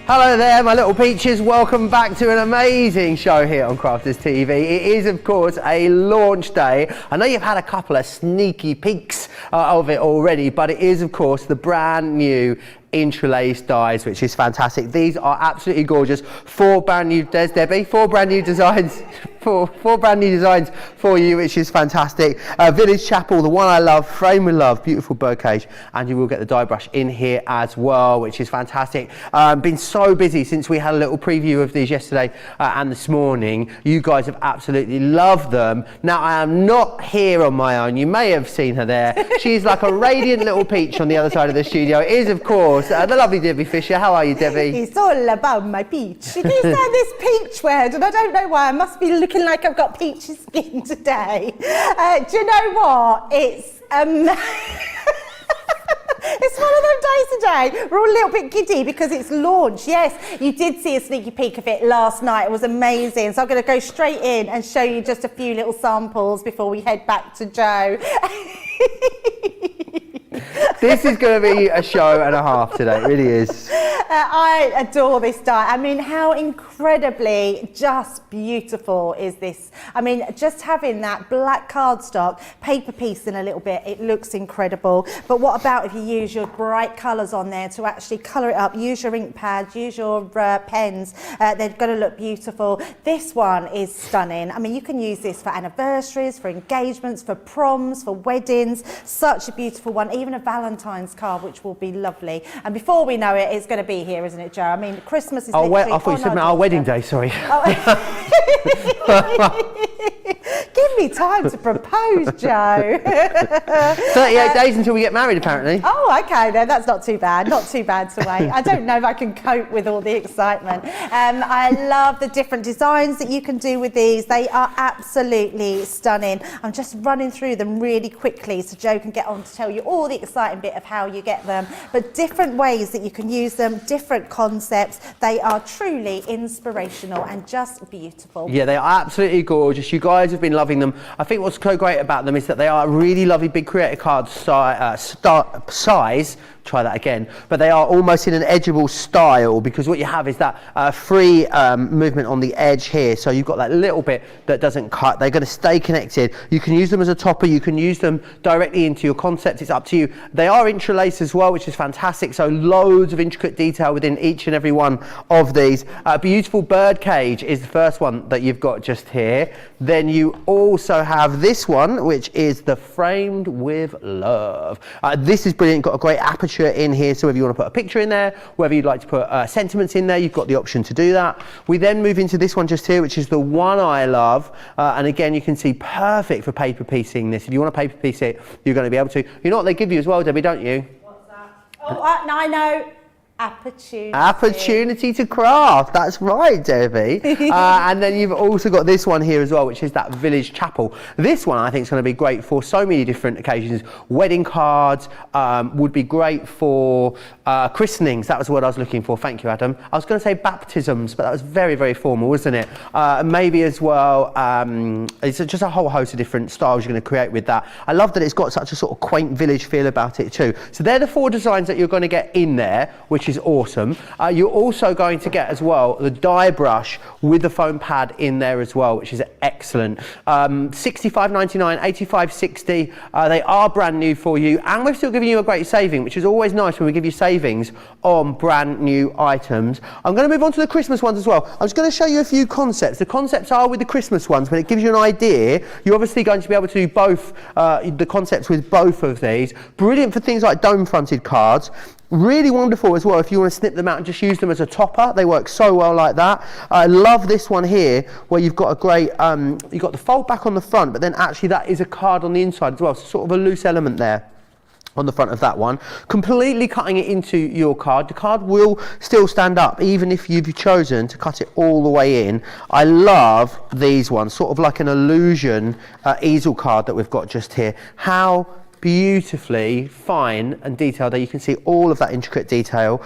Hello there, my little peaches. Welcome back to an amazing show here on Crafters TV. It is, of course, a launch day. I know you've had a couple of sneaky peeks of it already, but it is, of course, the brand new Intri'Lace dies, which is fantastic. These are absolutely gorgeous. Four brand new designs for you, which is fantastic. Village Chapel, the one I love, frame with love, beautiful birdcage, and you will get the dye brush in here as well, which is fantastic. Been so busy since we had a little preview of these yesterday and this morning. You guys have absolutely loved them. Now, I am not here on my own. You may have seen her there. She's like a radiant little peach on the other side of the studio. It is, of course, the lovely Debbie Fisher. How are you, Debbie? It's all about my peach. You do say this peach word, and I don't know why. I must be looking like I've got peachy skin today. Do you know what? It's it's one of them days today. We're all a little bit giddy because it's launch. Yes, you did see a sneaky peek of it last night. It was amazing. So I'm going to go straight in and show you just a few little samples before we head back to Joe. This is going to be a show and a half today, it really is. I adore this die. I mean, how incredibly just beautiful is this? I mean, just having that black cardstock, paper piece in a little bit, it looks incredible. But what about if you use your bright colours on there to actually colour it up? Use your ink pads, use your pens. They're going to look beautiful. This one is stunning. I mean, you can use this for anniversaries, for engagements, for proms, for weddings. Such a beautiful one. Even a Valentine's card, which will be lovely. And before we know it, it's going to be here, isn't it, Joe? I mean, Christmas is literally... I thought you said our wedding day, sorry. Give me time to propose, Joe. 38 days until we get married, apparently. Oh, okay, then that's not too bad. Not too bad to wait. I don't know if I can cope with all the excitement. I love the different designs that you can do with these. They are absolutely stunning. I'm just running through them really quickly so Joe can get on to tell you all the exciting bit of how you get them. But different ways that you can use them, different concepts. They are truly inspirational and just beautiful. Yeah, they are absolutely gorgeous. You guys have been loving them. I think what's so great about them is that they are a really lovely big creator card size. Try that again. But they are almost in an edgeable style because what you have is that free movement on the edge here. So you've got that little bit that doesn't cut. They're going to stay connected. You can use them as a topper. You can use them directly into your concept. It's up to you. They are Intri'Lace as well, which is fantastic. So loads of intricate detail within each and every one of these. Beautiful bird cage is the first one that you've got just here. Then you also have this one, which is the framed with love. This is brilliant. Got a great aperture in here, so whether you want to put a picture in there, whether you'd like to put sentiments in there, you've got the option to do that. We then move into this one just here, which is the one I love, and again you can see perfect for paper piecing this. If you want to paper piece it, you're going to be able to. You know what they give you as well, Debbie, don't you? What's that? Oh, no, I know. Opportunity to craft. That's right, Debbie. And then you've also got this one here as well, which is that Village Chapel. This one I think is going to be great for so many different occasions. Wedding cards would be great for christenings. That was what I was looking for. Thank you, Adam. I was going to say baptisms, but that was very, very formal, wasn't it? Maybe as well, it's just a whole host of different styles you're going to create with that. I love that it's got such a sort of quaint village feel about it too. So they're the four designs that you're going to get in there, which is awesome. You're also going to get as well the dye brush with the foam pad in there as well, which is excellent. $65.99, $85.60. They are brand new for you, and we're still giving you a great saving, which is always nice when we give you savings on brand new items. I'm going to move on to the Christmas ones as well. I'm just going to show you a few concepts. The concepts are with the Christmas ones, but it gives you an idea. You're obviously going to be able to do both the concepts with both of these. Brilliant for things like dome-fronted cards. Really wonderful as well if you want to snip them out and just use them as a topper. They work so well like that. I love this one here where you've got a great, you've got the fold back on the front, but then actually that is a card on the inside as well. So sort of a loose element there on the front of that one. Completely cutting it into your card. The card will still stand up even if you've chosen to cut it all the way in. I love these ones, sort of like an illusion easel card that we've got just here. How beautifully fine and detailed there. You can see all of that intricate detail.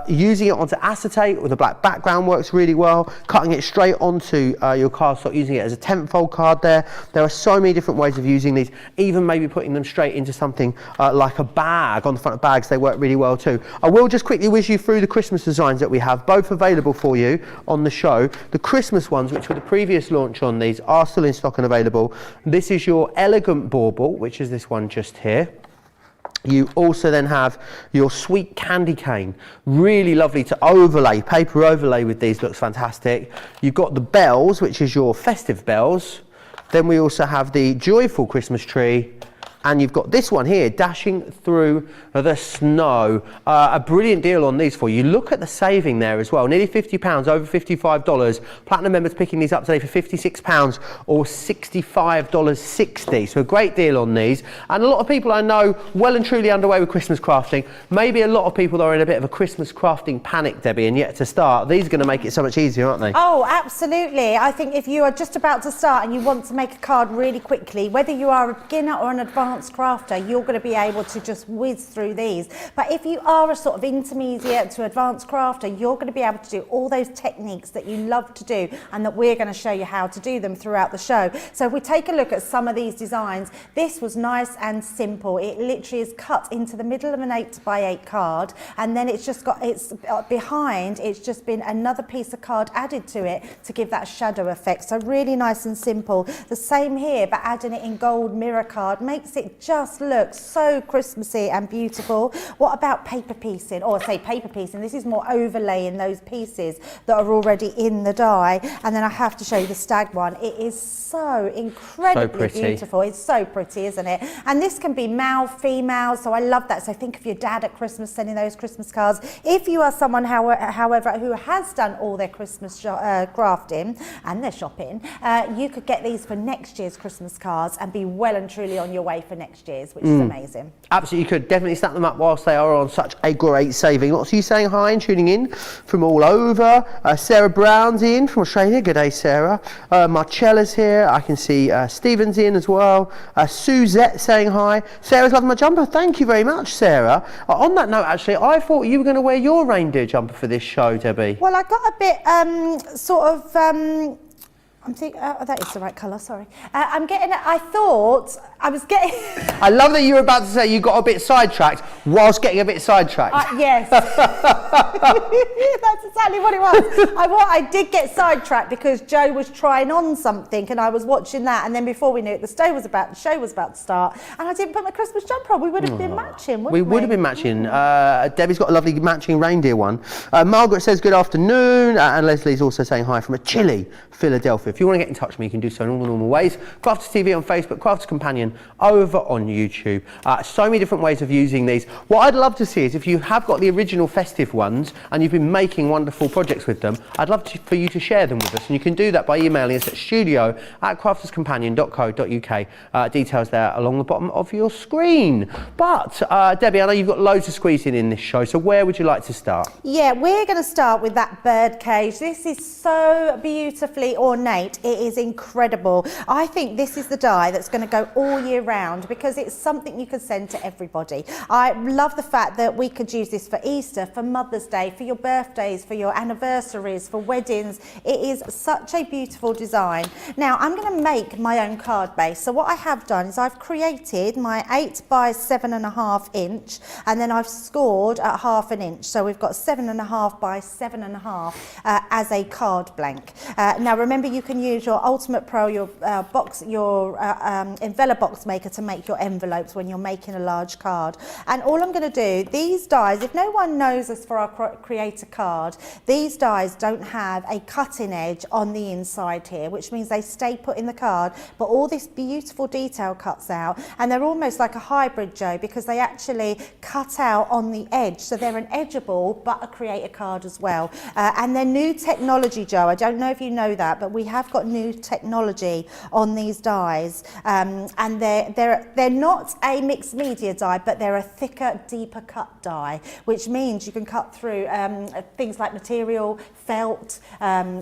Using it onto acetate with a black background works really well. Cutting it straight onto your cardstock, using it as a 10-fold card there. There are so many different ways of using these, even maybe putting them straight into something like a bag. On the front of bags, they work really well too. I will just quickly whiz you through the Christmas designs that we have, both available for you on the show. The Christmas ones, which were the previous launch on these, are still in stock and available. This is your elegant bauble, which is this one just here. You also then have your sweet candy cane, really lovely to overlay, paper overlay with these, looks fantastic. You've got the bells, which is your festive bells. Then we also have the joyful Christmas tree. And you've got this one here, dashing through the snow. A brilliant deal on these for you. Look at the saving there as well. Nearly £50, over $55. Platinum members picking these up today for £56 or $65.60. So a great deal on these. And a lot of people I know well and truly underway with Christmas crafting. Maybe a lot of people are in a bit of a Christmas crafting panic, Debbie, and yet to start. These are going to make it so much easier, aren't they? Oh, absolutely. I think if you are just about to start and you want to make a card really quickly, whether you are a beginner or an advanced crafter, you're going to be able to just whiz through these. But if you are a sort of intermediate to advanced crafter, you're going to be able to do all those techniques that you love to do and that we're going to show you how to do them throughout the show. So if we take a look at some of these designs, this was nice and simple. It literally is cut into the middle of an 8x8 card, and then it's just got, it's behind, it's just been another piece of card added to it to give that shadow effect. So really nice and simple. The same here, but adding it in gold mirror card makes it just look so Christmassy and beautiful. What about paper piecing? Or say paper piecing, this is more overlaying those pieces that are already in the die. And then I have to show you the stag one. It is so incredibly beautiful. It's so pretty, isn't it? And this can be male, female, so I love that. So think of your dad at Christmas sending those Christmas cards. If you are someone, however, who has done all their Christmas crafting and their shopping, you could get these for next year's Christmas cards and be well and truly on your way for next year's, which is amazing. Absolutely, you could definitely snap them up whilst they are on such a great saving. Lots of you saying hi and tuning in from all over. Sarah Brown's in from Australia. Good day, Sarah. Marcella's here. I can see Stephen's in as well. Suzette saying hi. Sarah's loving my jumper. Thank you very much, Sarah. On that note, actually, I thought you were going to wear your reindeer jumper for this show, Debbie. Well, I got a bit I'm thinking, oh, that is the right colour, sorry. I love that you were about to say you got a bit sidetracked whilst getting a bit sidetracked. Yes. That's exactly what it was. I did get sidetracked because Joe was trying on something and I was watching that, and then before we knew it, the show was about to start, and I didn't put my Christmas jumper on. We would have been matching, wouldn't we? We would have been matching. Debbie's got a lovely matching reindeer one. Margaret says good afternoon, and Leslie's also saying hi from a chilly Philadelphia. If you want to get in touch with me, you can do so in all the normal ways. Crafters TV on Facebook, Crafters Companion over on YouTube. So many different ways of using these. What I'd love to see is if you have got the original festive ones and you've been making wonderful projects with them, I'd love for you to share them with us, and you can do that by emailing us at studio@crafterscompanion.co.uk. Details there along the bottom of your screen. But Debbie, I know you've got loads to squeeze in this show, so where would you like to start? Yeah, we're going to start with that bird cage. This is so beautifully ornate. It is incredible. I think this is the die that's going to go all year round because it's something you can send to everybody. I love the fact that we could use this for Easter, for Mother's Day, for your birthdays, for your anniversaries, for weddings. It is such a beautiful design. Now I'm going to make my own card base. So what I have done is I've created my 8 by 7.5 inch, and then I've scored at 1/2 inch. So we've got 7.5 by 7.5 as a card blank. Now remember, you can use your Ultimate Pro, your envelope box maker to make your envelopes when you're making a large card. And all I'm going to do, these dies, if no one knows us for our creator card, these dies don't have a cutting edge on the inside here, which means they stay put in the card, but all this beautiful detail cuts out, and they're almost like a hybrid, Joe, because they actually cut out on the edge, so they're an edgeable but a creator card as well. And they're new technology, Joe. I don't know if you know that, but we have have got new technology on these dyes, and they're not a mixed media dye, but they're a thicker, deeper cut dye, which means you can cut through things like material, felt,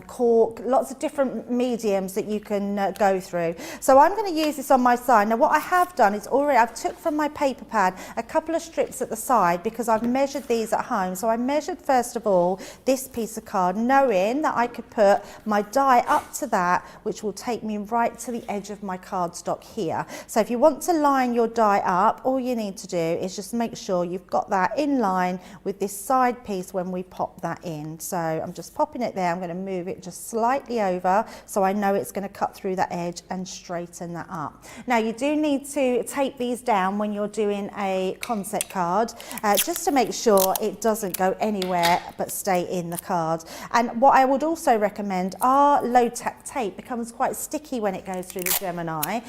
cork, lots of different mediums that you can go through. So I'm going to use this on my side. Now what I have done is I've took from my paper pad a couple of strips at the side because I've measured these at home. So I measured first of all this piece of card, knowing that I could put my die up to that, which will take me right to the edge of my cardstock here. So if you want to line your die up, all you need to do is just make sure you've got that in line with this side piece when we pop that in. So I'm just popping it there. I'm going to move it just slightly over so I know it's going to cut through that edge and straighten that up. Now you do need to tape these down when you're doing a concept card, just to make sure it doesn't go anywhere but stay in the card. And what I would also recommend, our low tack tape becomes quite sticky when it goes through the Gemini,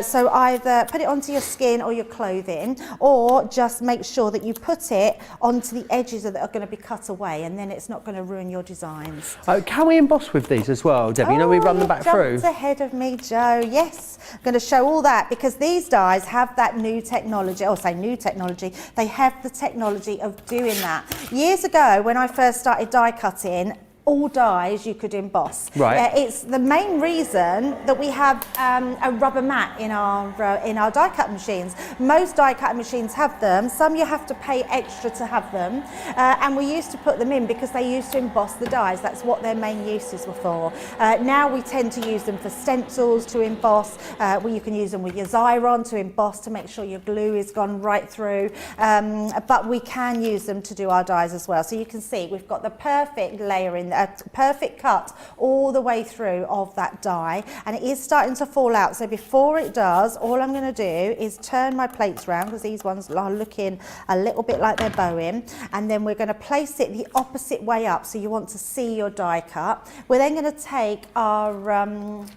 so either put it onto your skin or your clothing, or just make sure that you put it onto the edges that are going to be cut away, and then it's not going to ruin your designs. Can we emboss with these as well, Debbie? You know, we run them back through. Jumped ahead of me, Joe. Yes, I'm going to show all that because these dyes have that new technology. I'll say new technology. They have the technology of doing that. Years ago, when I first started die cutting, all dyes you could emboss. Right. It's the main reason that we have a rubber mat in our die cutting machines. Most die cutting machines have them. Some you have to pay extra to have them, and we used to put them in because they used to emboss the dyes. That's what their main uses were for. Now we tend to use them for stencils to emboss. You can use them with your Xyron to emboss to make sure your glue is gone right through. But we can use them to do our dyes as well. So you can see we've got the perfect layer in there. A perfect cut all the way through of that die, and it is starting to fall out. So before it does, all I'm going to do is turn my plates around because these ones are looking a little bit like they're bowing, and then we're going to place it the opposite way up, so you want to see your die cut. We're then going to take our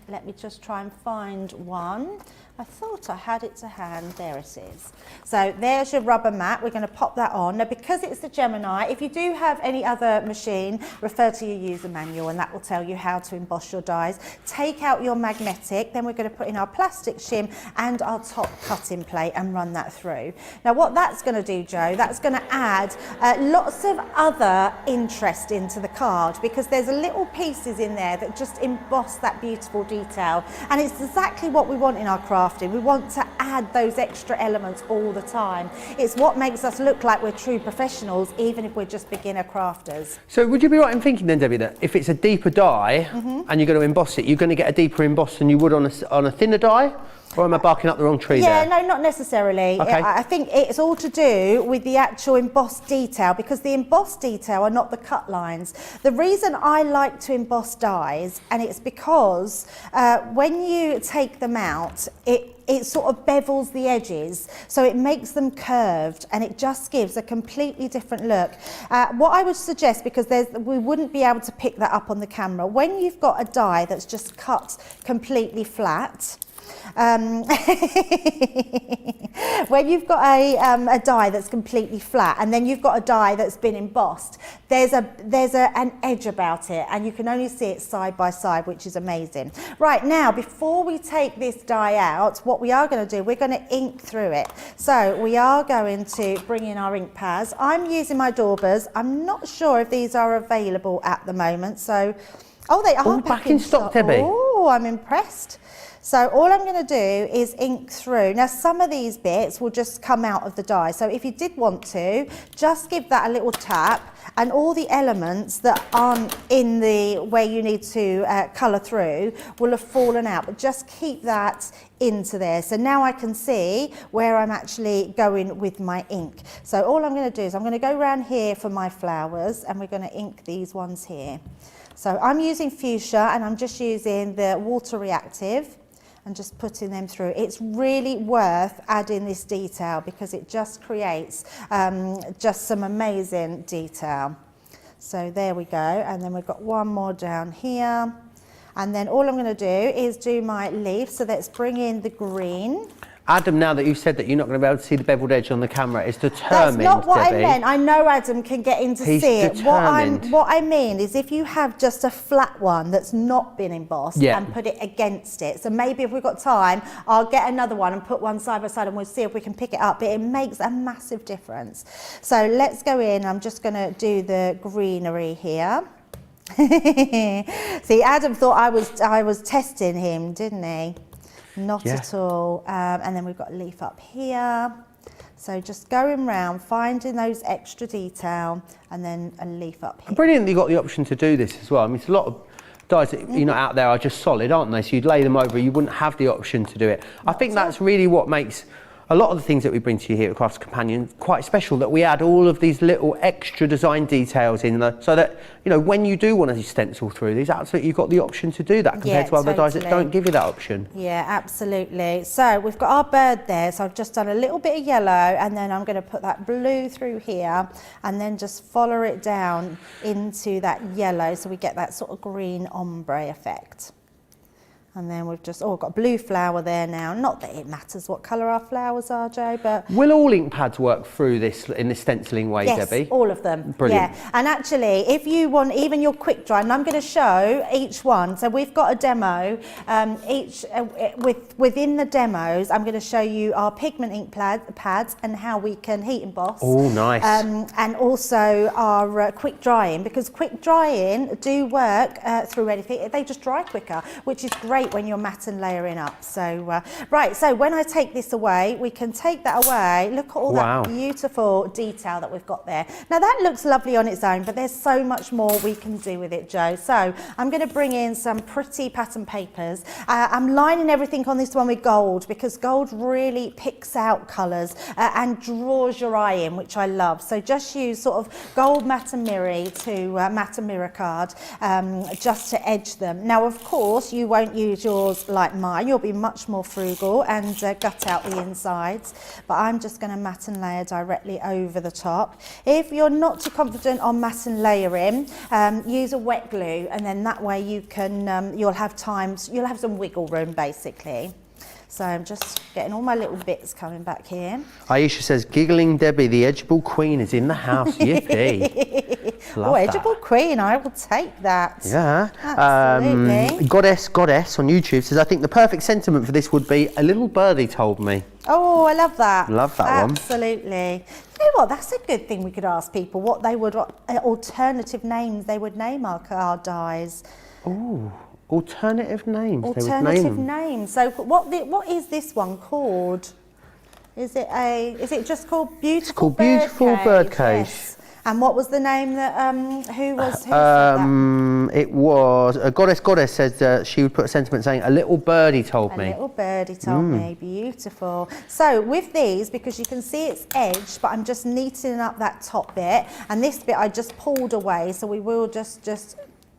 let me just try and find one. I thought I had it to hand. There it is. So there's your rubber mat. We're going to pop that on. Now, because it's the Gemini, if you do have any other machine, refer to your user manual, and that will tell you how to emboss your dies. Take out your magnetic, then we're going to put in our plastic shim and our top cutting plate and run that through. Now, what that's going to do, Joe, that's going to add lots of other interest into the card, because there's little pieces in there that just emboss that beautiful detail. And it's exactly what we want in our craft. We want to add those extra elements all the time. It's what makes us look like we're true professionals, even if we're just beginner crafters. So would you be right in thinking then, Debbie, that if it's a deeper dye and you're going to emboss it, you're going to get a deeper emboss than you would on a thinner dye? Or am I barking up the wrong tree there? Yeah, no, not necessarily. Okay. I think it's all to do with the actual embossed detail, because the embossed detail are not the cut lines. The reason I like to emboss dies, and it's because when you take them out, it sort of bevels the edges, so it makes them curved, and it just gives a completely different look. What I would suggest, because we wouldn't be able to pick that up on the camera, when you've got a die that's just cut completely flat, when you've got a die that's completely flat and then you've got a die that's been embossed, there's an edge about it, and you can only see it side by side, which is amazing. Right, now before we take this die out, what we are going to do, we're going to ink through it. So we are going to bring in our ink pads. I'm using my Daubers. I'm not sure if these are available at the moment, so they are back in stock, Debbie. Oh, I'm impressed. So all I'm going to do is ink through. Now some of these bits will just come out of the die, so if you did want to, just give that a little tap, and all the elements that aren't in the where you need to colour through will have fallen out, but just keep that into there. So now I can see where I'm actually going with my ink. So all I'm going to do is I'm going to go around here for my flowers, and we're going to ink these ones here. So I'm using fuchsia, and I'm just using the water reactive and just putting them through. It's really worth adding this detail because it just creates just some amazing detail. So there we go, and then we've got one more down here. And then all I'm going to do is do my leaf. So let's bring in the green. Adam, now that you've said that you're not going to be able to see the beveled edge on the camera, is determined, That's not what Debbie. I meant. I know Adam can get in to He's see it. determined. What I mean is if you have just a flat one that's not been embossed and put it against it. So maybe if we've got time, I'll get another one and put one side by side and we'll see if we can pick it up. But it makes a massive difference. So let's go in. I'm just going to do the greenery here. See, Adam thought I was testing him, didn't he? Not at all. And then we've got a leaf up here. So just going round, finding those extra detail, and then a leaf up here. Brilliant that you got the option to do this as well. I mean, it's a lot of dies that out there are just solid, aren't they? So you'd lay them over, you wouldn't have the option to do it. I think that's really what makes a lot of the things that we bring to you here at Crafts Companion quite special, that we add all of these little extra design details in there, so that, you know, when you do want to stencil through these, absolutely you've got the option to do that compared to other dies that don't give you that option. Yeah, absolutely. So we've got our bird there, so I've just done a little bit of yellow, and then I'm going to put that blue through here, and then just follow it down into that yellow, so we get that sort of green ombre effect. And then we've just got a blue flower there now. Not that it matters what colour our flowers are, Joe, but... Will all ink pads work through this in this stenciling way, Debbie? Yes, all of them. Brilliant. Yeah, and actually, if you want even your quick dry, and I'm going to show each one. So we've got a demo. Within the demos, I'm going to show you our pigment ink pads and how we can heat emboss. Oh, nice. And also our quick drying, because quick drying do work through anything. They just dry quicker, which is great when you're matte and layering up. So right, so when I take this away, we can take that away. Look at all that beautiful detail that we've got there. Now that looks lovely on its own, but there's so much more we can do with it, Joe. So I'm going to bring in some pretty pattern papers. I'm lining everything on this one with gold, because gold really picks out colours and draws your eye in, which I love. So just use sort of gold matamiri to matamira card just to edge them. Now, of course, you won't use yours like mine. You'll be much more frugal and gut out the insides, but I'm just going to matte and layer directly over the top. If you're not too confident on matte and layering, use a wet glue, and then that way you can you'll have some wiggle room basically. So I'm just getting all my little bits coming back here. Aisha says, giggling Debbie, the edgeable queen is in the house. Yippee. Oh, edgeable queen, I will take that. Yeah. Absolutely. Goddess on YouTube says, I think the perfect sentiment for this would be, a little birdie told me. Oh, I love that. Love that one. Absolutely. You know what, that's a good thing we could ask people, what alternative names they would name our dies. Oh. Alternative names. Alternative names. So what is this one called? Is it just called Beautiful? It's called Beautiful Birdcage. Yes. And what was the name that who said that? It was Goddess says she would put a sentiment saying, a little birdie told me. A little birdie told me. Beautiful. So with these, because you can see it's edged, but I'm just neatening up that top bit, and this bit I just pulled away, so we will just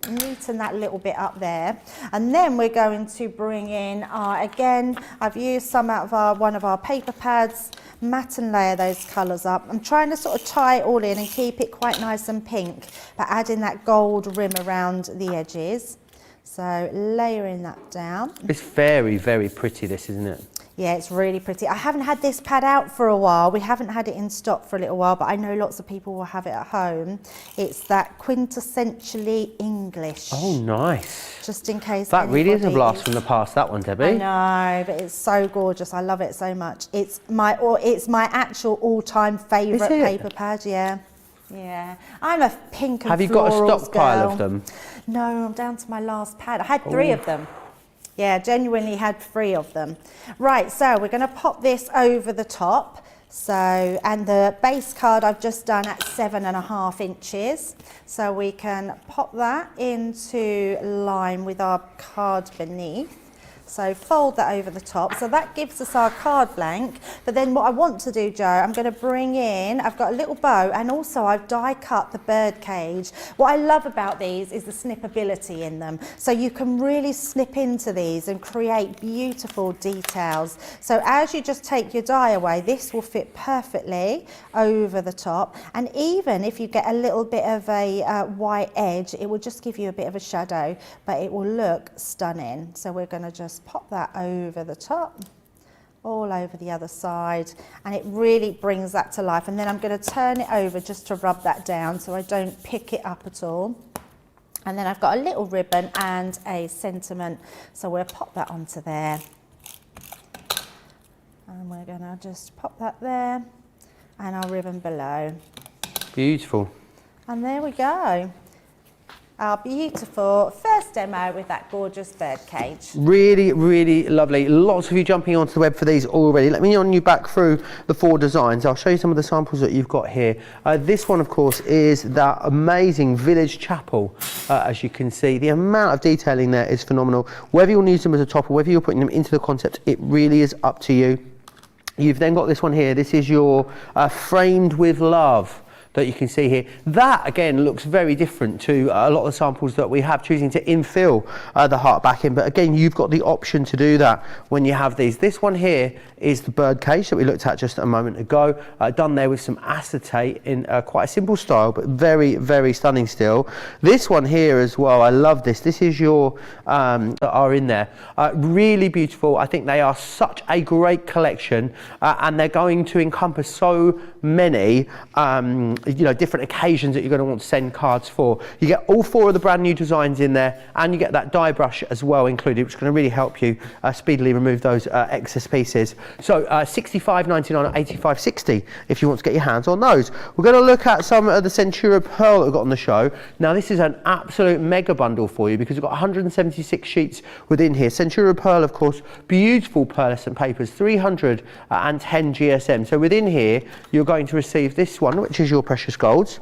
neaten that little bit up there, and then we're going to bring in again, I've used some out of one of our paper pads, matte and layer those colours up. I'm trying to sort of tie it all in and keep it quite nice and pink, but adding that gold rim around the edges. So layering that down. It's very, very pretty, this, isn't it? Yeah, it's really pretty. I haven't had this pad out for a while. We haven't had it in stock for a little while, but I know lots of people will have it at home. It's that quintessentially English. Oh, nice. Just in case. That really is a blast from the past, that one, Debbie. I know, but it's so gorgeous. I love it so much. It's my actual all-time favourite paper pad. Yeah. Yeah. I'm a pink and Have you got a stockpile of them? No, I'm down to my last pad. I had 3 of them. Yeah, genuinely had 3 of them. Right, so we're going to pop this over the top. So, and the base card I've just done at 7.5 inches. So we can pop that into line with our card beneath. So fold that over the top. So that gives us our card blank. But then what I want to do, Joe, I'm going to bring in, I've got a little bow, and also I've die cut the bird cage. What I love about these is the snippability in them. So you can really snip into these and create beautiful details. So as you just take your die away, this will fit perfectly over the top. And even if you get a little bit of a white edge, it will just give you a bit of a shadow, but it will look stunning. So we're going to just pop that over the top all over the other side, and it really brings that to life. And then I'm going to turn it over just to rub that down so I don't pick it up at all. And then I've got a little ribbon and a sentiment, so we'll pop that onto there. And we're going to just pop that there, and our ribbon below. Beautiful. And there we go. Our beautiful first demo with that gorgeous bird cage. Really, really lovely. Lots of you jumping onto the web for these already. Let me run you back through the 4 designs. I'll show you some of the samples that you've got here. This one, of course, is that amazing village chapel. As you can see, the amount of detailing there is phenomenal. Whether you'll use them as a top or whether you're putting them into the concept, it really is up to you. You've then got this one here. This is your framed with love that you can see here. That again looks very different to a lot of the samples that we have, choosing to infill the heart backing, but again you've got the option to do that when you have these. This one here is the bird cage that we looked at just a moment ago, done there with some acetate in quite a simple style, but very, very stunning still. This one here as well, I love this. This is your that are in there, really beautiful. I think they are such a great collection, and they're going to encompass so many different occasions that you're going to want to send cards for. You get all 4 of the brand new designs in there, and you get that die brush as well included, which is going to really help you speedily remove those excess pieces. So $65.99 or $85.60 if you want to get your hands on those. We're going to look at some of the Centura Pearl that we've got on the show. Now this is an absolute mega bundle for you because we've got 176 sheets within here. Centura Pearl, of course, beautiful pearlescent papers, 310 GSM. So within here you're going to receive this one, which is your precious golds.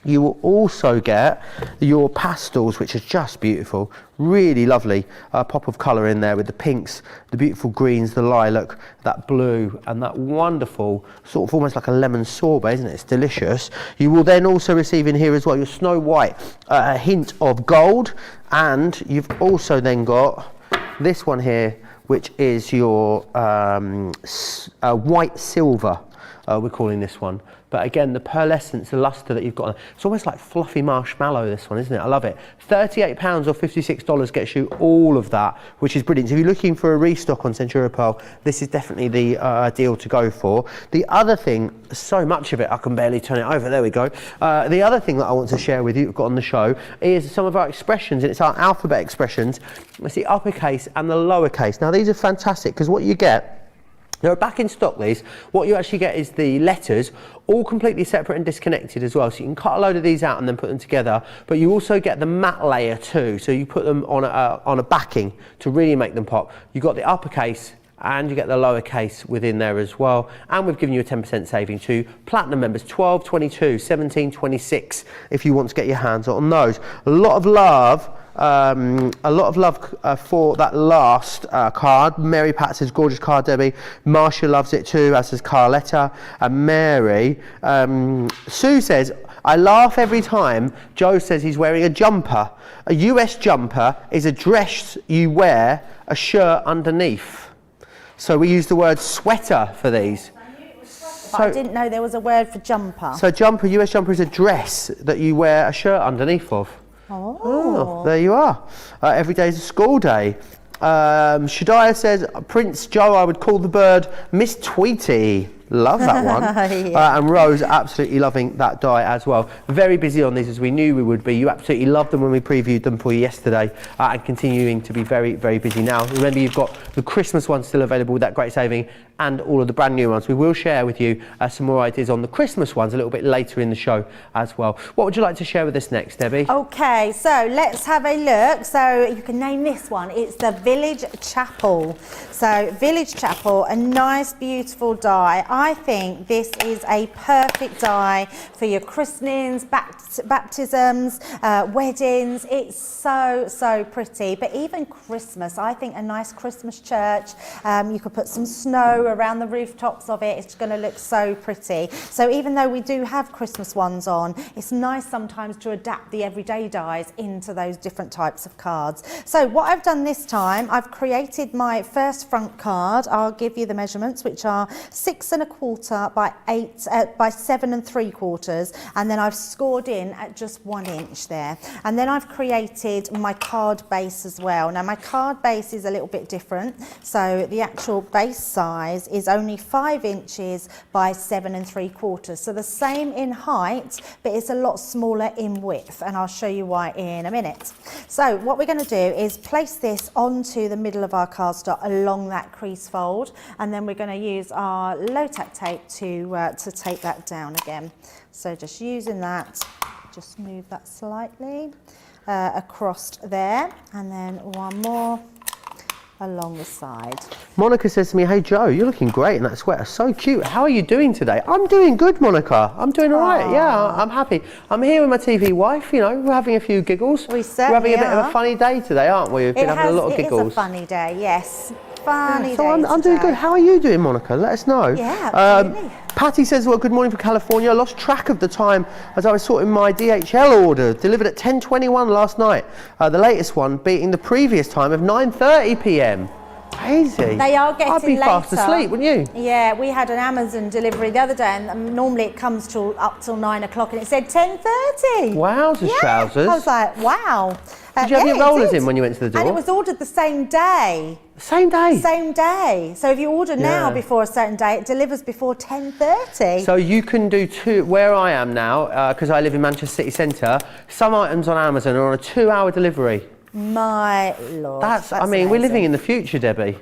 You will also get your pastels, which are just beautiful, really lovely pop of colour in there with the pinks, the beautiful greens, the lilac, that blue, and that wonderful sort of almost like a lemon sorbet, isn't it? It's delicious. You will then also receive in here as well your snow white, a hint of gold, and you've also then got this one here, which is your white silver. We're calling this one. But again, the pearlescence, the lustre that you've got, it's almost like fluffy marshmallow, this one, isn't it? I love it. £38 or $56 gets you all of that, which is brilliant. So if you're looking for a restock on Centura Pearl, this is definitely the deal to go for. The other thing, so much of it, I can barely turn it over. There we go. The other thing that I want to share with you, we've got on the show, is some of our expressions, and it's our alphabet expressions. It's the uppercase and the lowercase. Now, these are fantastic because what you get, they're back in stock, these. What you actually get is the letters, all completely separate and disconnected as well. So you can cut a load of these out and then put them together. But you also get the matte layer too. So you put them on a backing to really make them pop. You've got the uppercase and you get the lowercase within there as well. And we've given you a 10% saving to Platinum members, 12, 22, 17, 26, if you want to get your hands on those. A lot of love for that last card. Mary Pat says, gorgeous card, Debbie. Marcia loves it too, as does Carletta and Mary. Sue says, I laugh every time Joe says he's wearing a jumper. A US jumper is a dress you wear a shirt underneath. So we use the word sweater for these. But I didn't know there was a word for jumper. So jumper, US jumper is a dress that you wear a shirt underneath of. Oh, there you are. Every day is a school day. Shadiah says, Prince Joe, I would call the bird Miss Tweety. Love that one. Yeah. And Rose, absolutely loving that die as well. Very busy on these as we knew we would be. You absolutely loved them when we previewed them for you yesterday, and continuing to be very, very busy now. Remember, you've got the Christmas ones still available with that great saving, and all of the brand new ones. We will share with you some more ideas on the Christmas ones a little bit later in the show as well. What would you like to share with us next, Debbie? Okay, so let's have a look. So you can name this one. It's the Village Chapel. So Village Chapel, a nice, beautiful die. I think this is a perfect die for your christenings, baptisms, weddings. It's so, so pretty. But even Christmas, I think a nice Christmas church, you could put some snow around the rooftops of it. It's going to look so pretty. So even though we do have Christmas ones on, it's nice sometimes to adapt the everyday dies into those different types of cards. So what I've done this time, I've created my first front card. I'll give you the measurements, which are 6 1/4 7¼ by 7¾ and then I've scored in at just 1 inch there. And then I've created my card base as well. Now my card base is a little bit different. So the actual base size is only 5 inches by 7¾ so the same in height, but it's a lot smaller in width, and I'll show you why in a minute. So what we're going to do is place this onto the middle of our cardstock along that crease fold, and then we're going to use our low tack tape to tape that down again. So just using that, just move that slightly across there, and then one more along the side. Monica says to me, hey Joe, you're looking great in that sweater, so cute. How are you doing today? I'm doing good, Monica. I'm doing all right. Yeah, I'm happy. I'm here with my TV wife, you know, we're having a few giggles. We certainly We're having a bit of a funny day today, aren't we? We've been having a lot of giggles. It is a funny day, yes. Funny so day I'm doing good. How are you doing, Monica? Let us know. Yeah, absolutely. Patty says, well, good morning from California. I lost track of the time as I was sorting my DHL order, delivered at 10:21 last night. The latest one beating the previous time of 9:30 p.m. Crazy. They are getting I'd be later. fast asleep, wouldn't you? Yeah, we had an Amazon delivery the other day, and normally it comes up till 9 o'clock, and it said 10:30. Wowzers, trousers. I was like, wow. Did you have your rollers in when you went to the door? And it was ordered the same day. Same day? Same day. So if you order now before a certain day, it delivers before 10:30. So you can do where I am now, because I live in Manchester City Centre, some items on Amazon are on a 2-hour delivery. My Lord. That's I mean, amazing. we're living in the future, Debbie.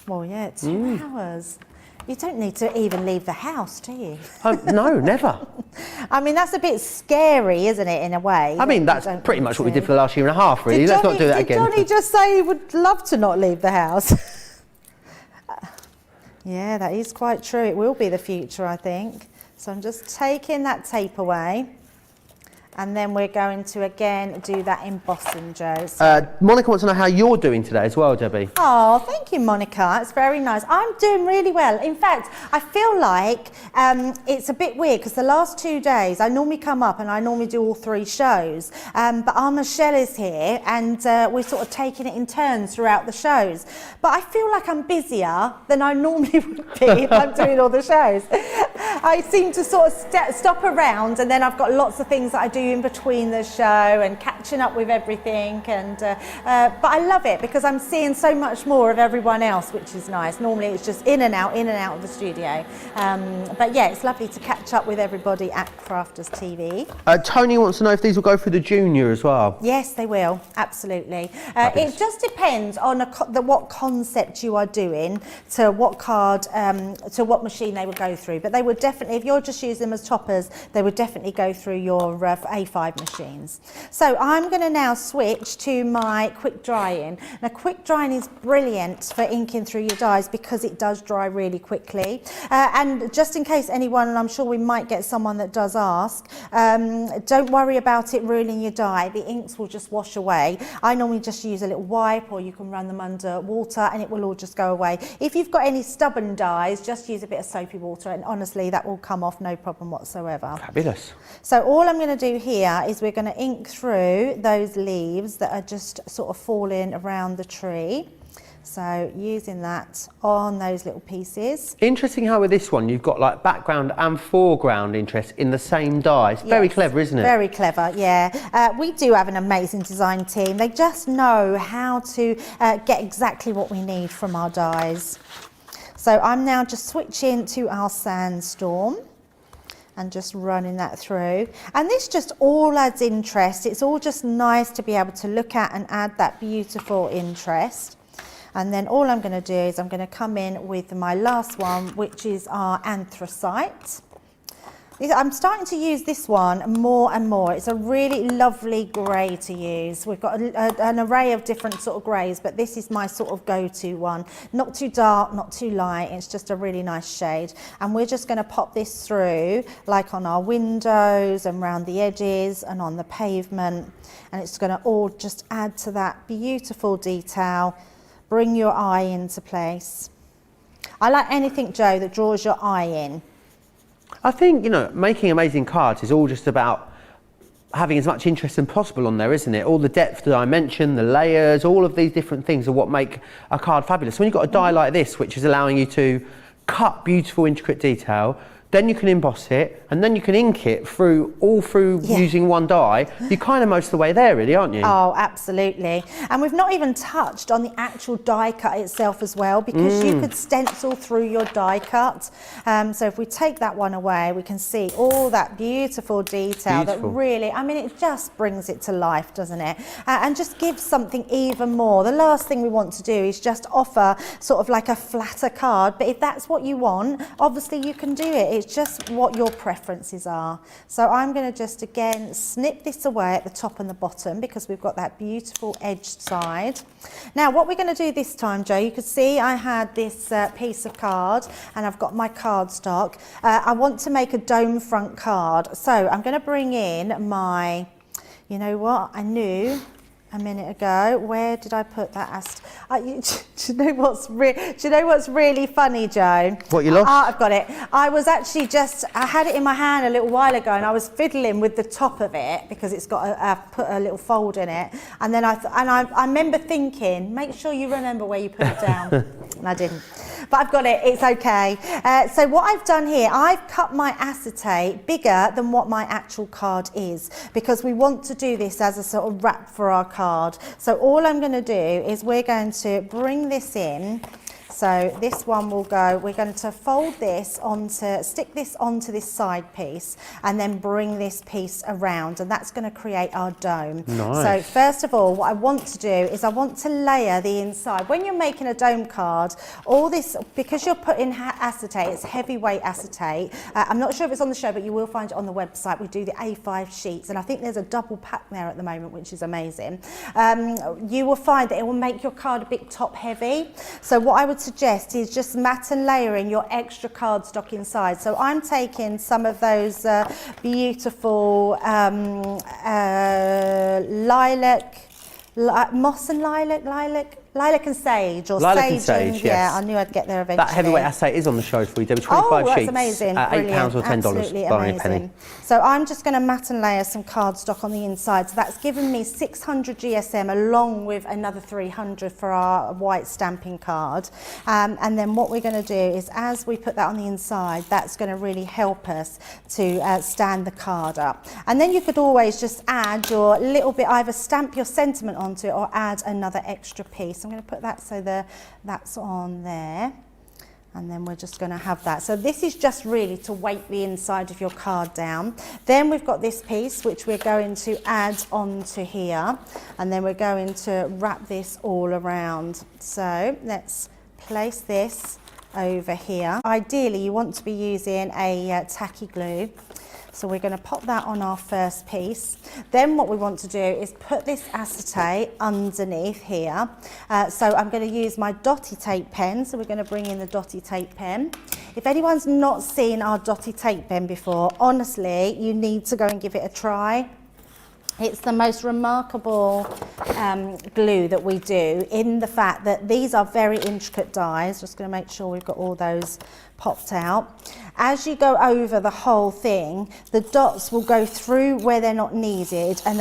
Well, yeah, 2 hours. You don't need to even leave the house, do you? No, never. I mean, that's a bit scary, isn't it, in a way? I mean, that's pretty much what we did for the last year and a half, really. Let's not do that again. Did Johnny just say he would love to not leave the house? Yeah, that is quite true. It will be the future, I think. So I'm just taking that tape away. And then we're going to again do that embossing, Joe. Monica wants to know how you're doing today as well, Debbie. Oh, thank you, Monica. It's very nice. I'm doing really well. In fact, I feel like it's a bit weird because the last 2 days I normally come up and I normally do all 3 shows. But our Michelle is here and we're sort of taking it in turns throughout the shows. But I feel like I'm busier than I normally would be if I'm doing all the shows. I seem to sort of stop around, and then I've got lots of things that I do in between the show and catching up with everything, and but I love it because I'm seeing so much more of everyone else, which is nice. Normally it's just in and out of the studio, but yeah, it's lovely to catch up with everybody at Crafters TV. Tony wants to know if these will go through the junior as well. Yes, they will, absolutely. It just depends on what concept you are doing, to what card, to what machine they would go through, but they would definitely, if you're just using them as toppers, they would definitely go through your A5 machines. So I'm going to now switch to my quick drying. Now quick drying is brilliant for inking through your dyes because it does dry really quickly, and just in case anyone, and I'm sure we might get someone that does ask, don't worry about it ruining your dye. The inks will just wash away. I normally just use a little wipe, or you can run them under water and it will all just go away. If you've got any stubborn dyes, just use a bit of soapy water, and honestly that will come off no problem whatsoever. Fabulous. So all I'm going to do here is we're going to ink through those leaves that are just sort of falling around the tree. So using that on those little pieces. Interesting how with this one you've got like background and foreground interest in the same dye. It's very clever, isn't it? Very clever, yeah. We do have an amazing design team. They just know how to get exactly what we need from our dyes. So I'm now just switching to our Sandstorm and just running that through. And this just all adds interest. It's all just nice to be able to look at and add that beautiful interest. And then all I'm going to do is I'm going to come in with my last one, which is our Anthracite. I'm starting to use this one more and more. It's a really lovely grey to use. We've got an array of different sort of greys, but this is my sort of go-to one. Not too dark, not too light. It's just a really nice shade. And we're just going to pop this through, like on our windows and around the edges and on the pavement. And it's going to all just add to that beautiful detail. Bring your eye into place. I like anything, Joe, that draws your eye in. I think, you know, making amazing cards is all just about having as much interest as possible on there, isn't it? All the depth that I mentioned, the layers, all of these different things are what make a card fabulous. When you've got a die like this, which is allowing you to cut beautiful intricate detail, then you can emboss it, and then you can ink it through using one die. You're kind of most of the way there, really, aren't you? Oh, absolutely. And we've not even touched on the actual die cut itself as well, because you could stencil through your die cut. So if we take that one away, we can see all that beautiful detail that really, I mean, it just brings it to life, doesn't it? And just gives something even more. The last thing we want to do is just offer sort of like a flatter card, but if that's what you want, obviously you can do it. It's just what your preferences are. So I'm going to just again snip this away at the top and the bottom, because we've got that beautiful edged side. Now what we're going to do this time, Joe, you could see I had this piece of card and I've got my cardstock. I want to make a dome front card, so I'm going to bring in my, you know what, I knew a minute ago, where did I put that? Do you know what's really funny, Joe? What, you lost? I've got it. I was actually I had it in my hand a little while ago, and I was fiddling with the top of it because it's got put a little fold in it, and then I remember thinking, make sure you remember where you put it down, and I didn't. But I've got it, it's okay. So what I've done here, I've cut my acetate bigger than what my actual card is, because we want to do this as a sort of wrap for our card. So all I'm going to do is we're going to bring this in. So this one will go, we're going to fold this stick this onto this side piece, and then bring this piece around, and that's going to create our dome. Nice. So first of all, what I want to do is I want to layer the inside. When you're making a dome card, all this, because you're putting acetate, it's heavyweight acetate. I'm not sure if it's on the show, but you will find it on the website. We do the A5 sheets, and I think there's a double pack there at the moment, which is amazing. You will find that it will make your card a bit top heavy. So what I would suggest is just matte and layering your extra cardstock inside. So I'm taking some of those beautiful moss and lilac and sage, or lilac sage and sage, yes. Yeah, I knew I'd get there eventually. That heavyweight acetate is on the show for you, Debbie. 25 that's sheets amazing. at £8 or $10, Absolutely barring a amazing. penny. So I'm just going to matte and layer some cardstock on the inside. So that's given me 600 GSM along with another 300 for our white stamping card. And then what we're going to do is, as we put that on the inside, that's going to really help us to stand the card up. And then you could always just add your little bit, either stamp your sentiment onto it or add another extra piece. I'm going to put that so that's on there, and then we're just going to have that. So this is just really to weight the inside of your card down. Then we've got this piece which we're going to add onto here, and then we're going to wrap this all around. So let's place this over here. Ideally you want to be using a tacky glue. So we're going to pop that on our first piece. Then what we want to do is put this acetate underneath here. So I'm going to use my dotty tape pen. So we're going to bring in the dotty tape pen. If anyone's not seen our dotty tape pen before, honestly, you need to go and give it a try. It's the most remarkable glue that we do, in the fact that these are very intricate dies. Just going to make sure we've got all those popped out. As you go over the whole thing, the dots will go through where they're not needed, and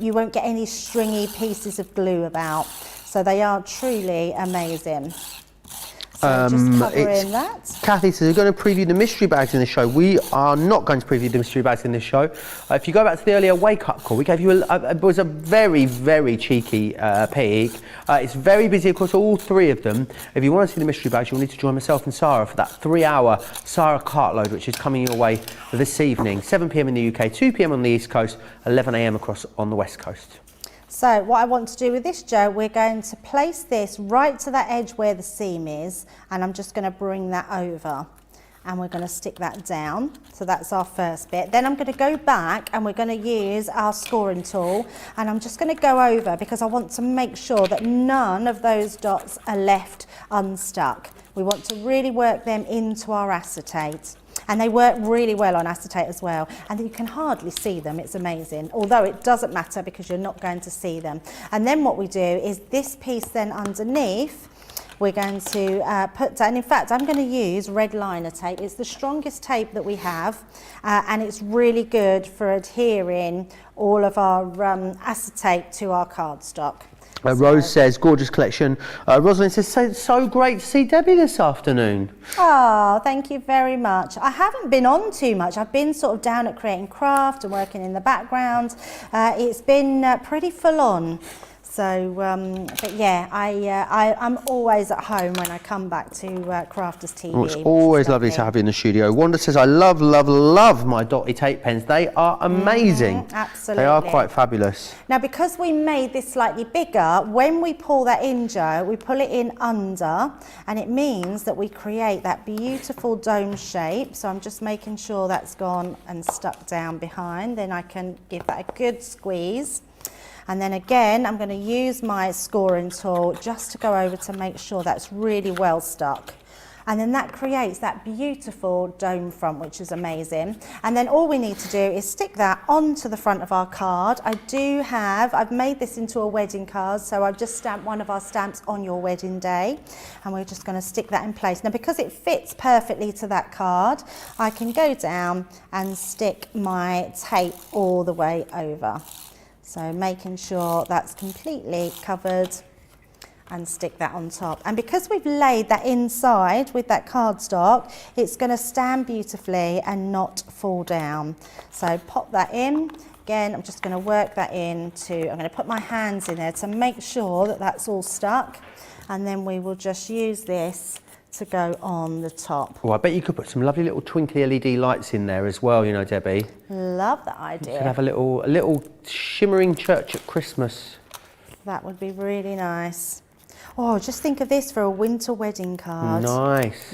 you won't get any stringy pieces of glue about. So they are truly amazing. So just covering that. Kathy says we're going to preview the mystery bags in the show. We are not going to preview the mystery bags in this show. If you go back to the earlier wake-up call, we gave you it was a very, very cheeky peek. It's very busy across all three of them. If you want to see the mystery bags, you'll need to join myself and Sarah for that 3-hour Sarah Cartload, which is coming your way this evening, 7 p.m. in the UK, 2 p.m. on the East Coast, 11 a.m. across on the West Coast. So what I want to do with this, Joe, we're going to place this right to that edge where the seam is, and I'm just going to bring that over, and we're going to stick that down. So that's our first bit. Then I'm going to go back and we're going to use our scoring tool, and I'm just going to go over, because I want to make sure that none of those dots are left unstuck. We want to really work them into our acetate. And they work really well on acetate as well, and you can hardly see them. It's amazing, although it doesn't matter because you're not going to see them. And then what we do is this piece then underneath, we're going to put down, in fact I'm going to use red liner tape. It's the strongest tape that we have, and it's really good for adhering all of our acetate to our cardstock. Rose says, gorgeous collection. Rosalind says, so great to see Debbie this afternoon. Oh, thank you very much. I haven't been on too much. I've been sort of down at Creating Craft and working in the background. It's been pretty full on. So, but yeah, I'm always at home when I come back to Crafters TV. Oh, it's always lovely to have you in the studio. Wanda says, I love my dotty tape pens. They are amazing. Absolutely. They are quite fabulous. Now, because we made this slightly bigger, when we pull that in, Joe, we pull it in under, and it means that we create that beautiful dome shape. So I'm just making sure that's gone and stuck down behind. Then I can give that a good squeeze. And then again, I'm going to use my scoring tool just to go over to make sure that's really well stuck. And then that creates that beautiful dome front, which is amazing. And then all we need to do is stick that onto the front of our card. I've made this into a wedding card, so I've just stamped one of our stamps on your wedding day. And we're just going to stick that in place. Now, because it fits perfectly to that card, I can go down and stick my tape all the way over. So making sure that's completely covered and stick that on top. And because we've laid that inside with that cardstock, it's going to stand beautifully and not fall down. So pop that in. Again, I'm just going to work that I'm going to put my hands in there to make sure that that's all stuck. And then we will just use this to go on the top. Oh, I bet you could put some lovely little twinkly LED lights in there as well, you know, Debbie. Love that idea. You could have a little shimmering church at Christmas. That would be really nice. Oh, just think of this for a winter wedding card. Nice.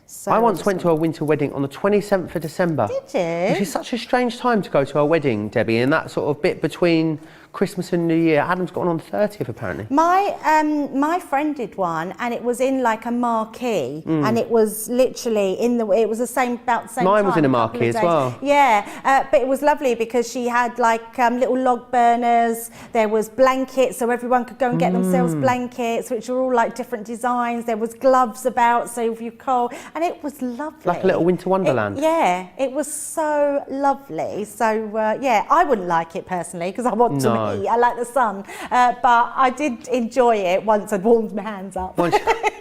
So I once went to a winter wedding on the 27th of December. Did you? Which is such a strange time to go to a wedding, Debbie, and that sort of bit between Christmas and New Year. Adam's got one on the 30th, apparently. My friend did one, and it was in like a marquee, and it was literally it was about the same Mine time. was in a marquee as well. Yeah, but it was lovely because she had like little log burners. There was blankets, so everyone could go and get themselves blankets, which were all like different designs. There was gloves about, so if you're cold, and it was lovely. Like a little winter wonderland. It was so lovely. So yeah, I wouldn't like it personally because I want to. I like the sun, but I did enjoy it once I'd warmed my hands up.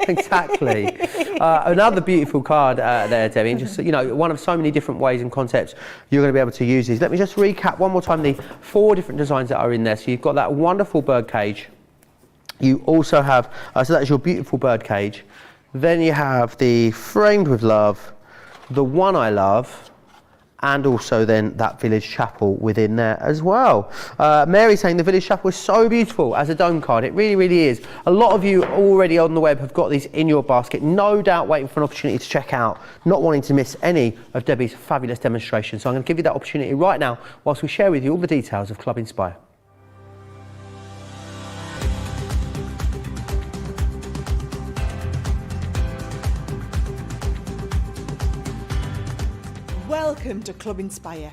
Exactly. Another beautiful card there, Debbie, and just, you know, one of so many different ways and concepts you're going to be able to use these. Let me just recap one more time the 4 different designs that are in there. So you've got that wonderful bird cage. You also have, so that's your beautiful bird cage. Then you have the framed with love, the one I love, and also then that village chapel within there as well. Mary saying the village chapel is so beautiful as a dome card. It really, really is. A lot of you already on the web have got these in your basket, no doubt waiting for an opportunity to check out, not wanting to miss any of Debbie's fabulous demonstrations. So I'm going to give you that opportunity right now whilst we share with you all the details of Club Inspire. Welcome to Club Inspire,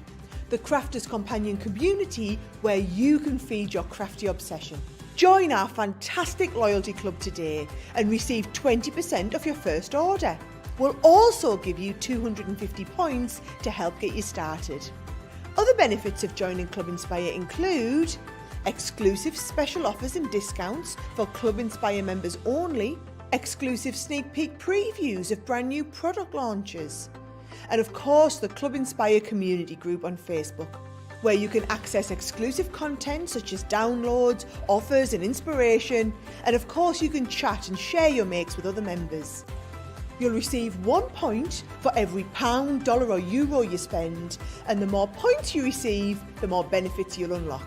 the crafters' companion community where you can feed your crafty obsession. Join our fantastic loyalty club today and receive 20% off your first order. We'll also give you 250 points to help get you started. Other benefits of joining Club Inspire include exclusive special offers and discounts for Club Inspire members only, exclusive sneak peek previews of brand new product launches, and of course the Club Inspire community group on Facebook, where you can access exclusive content such as downloads, offers and inspiration, and of course you can chat and share your makes with other members. You'll receive 1 point for every £, dollar or euro you spend, and the more points you receive, the more benefits you'll unlock.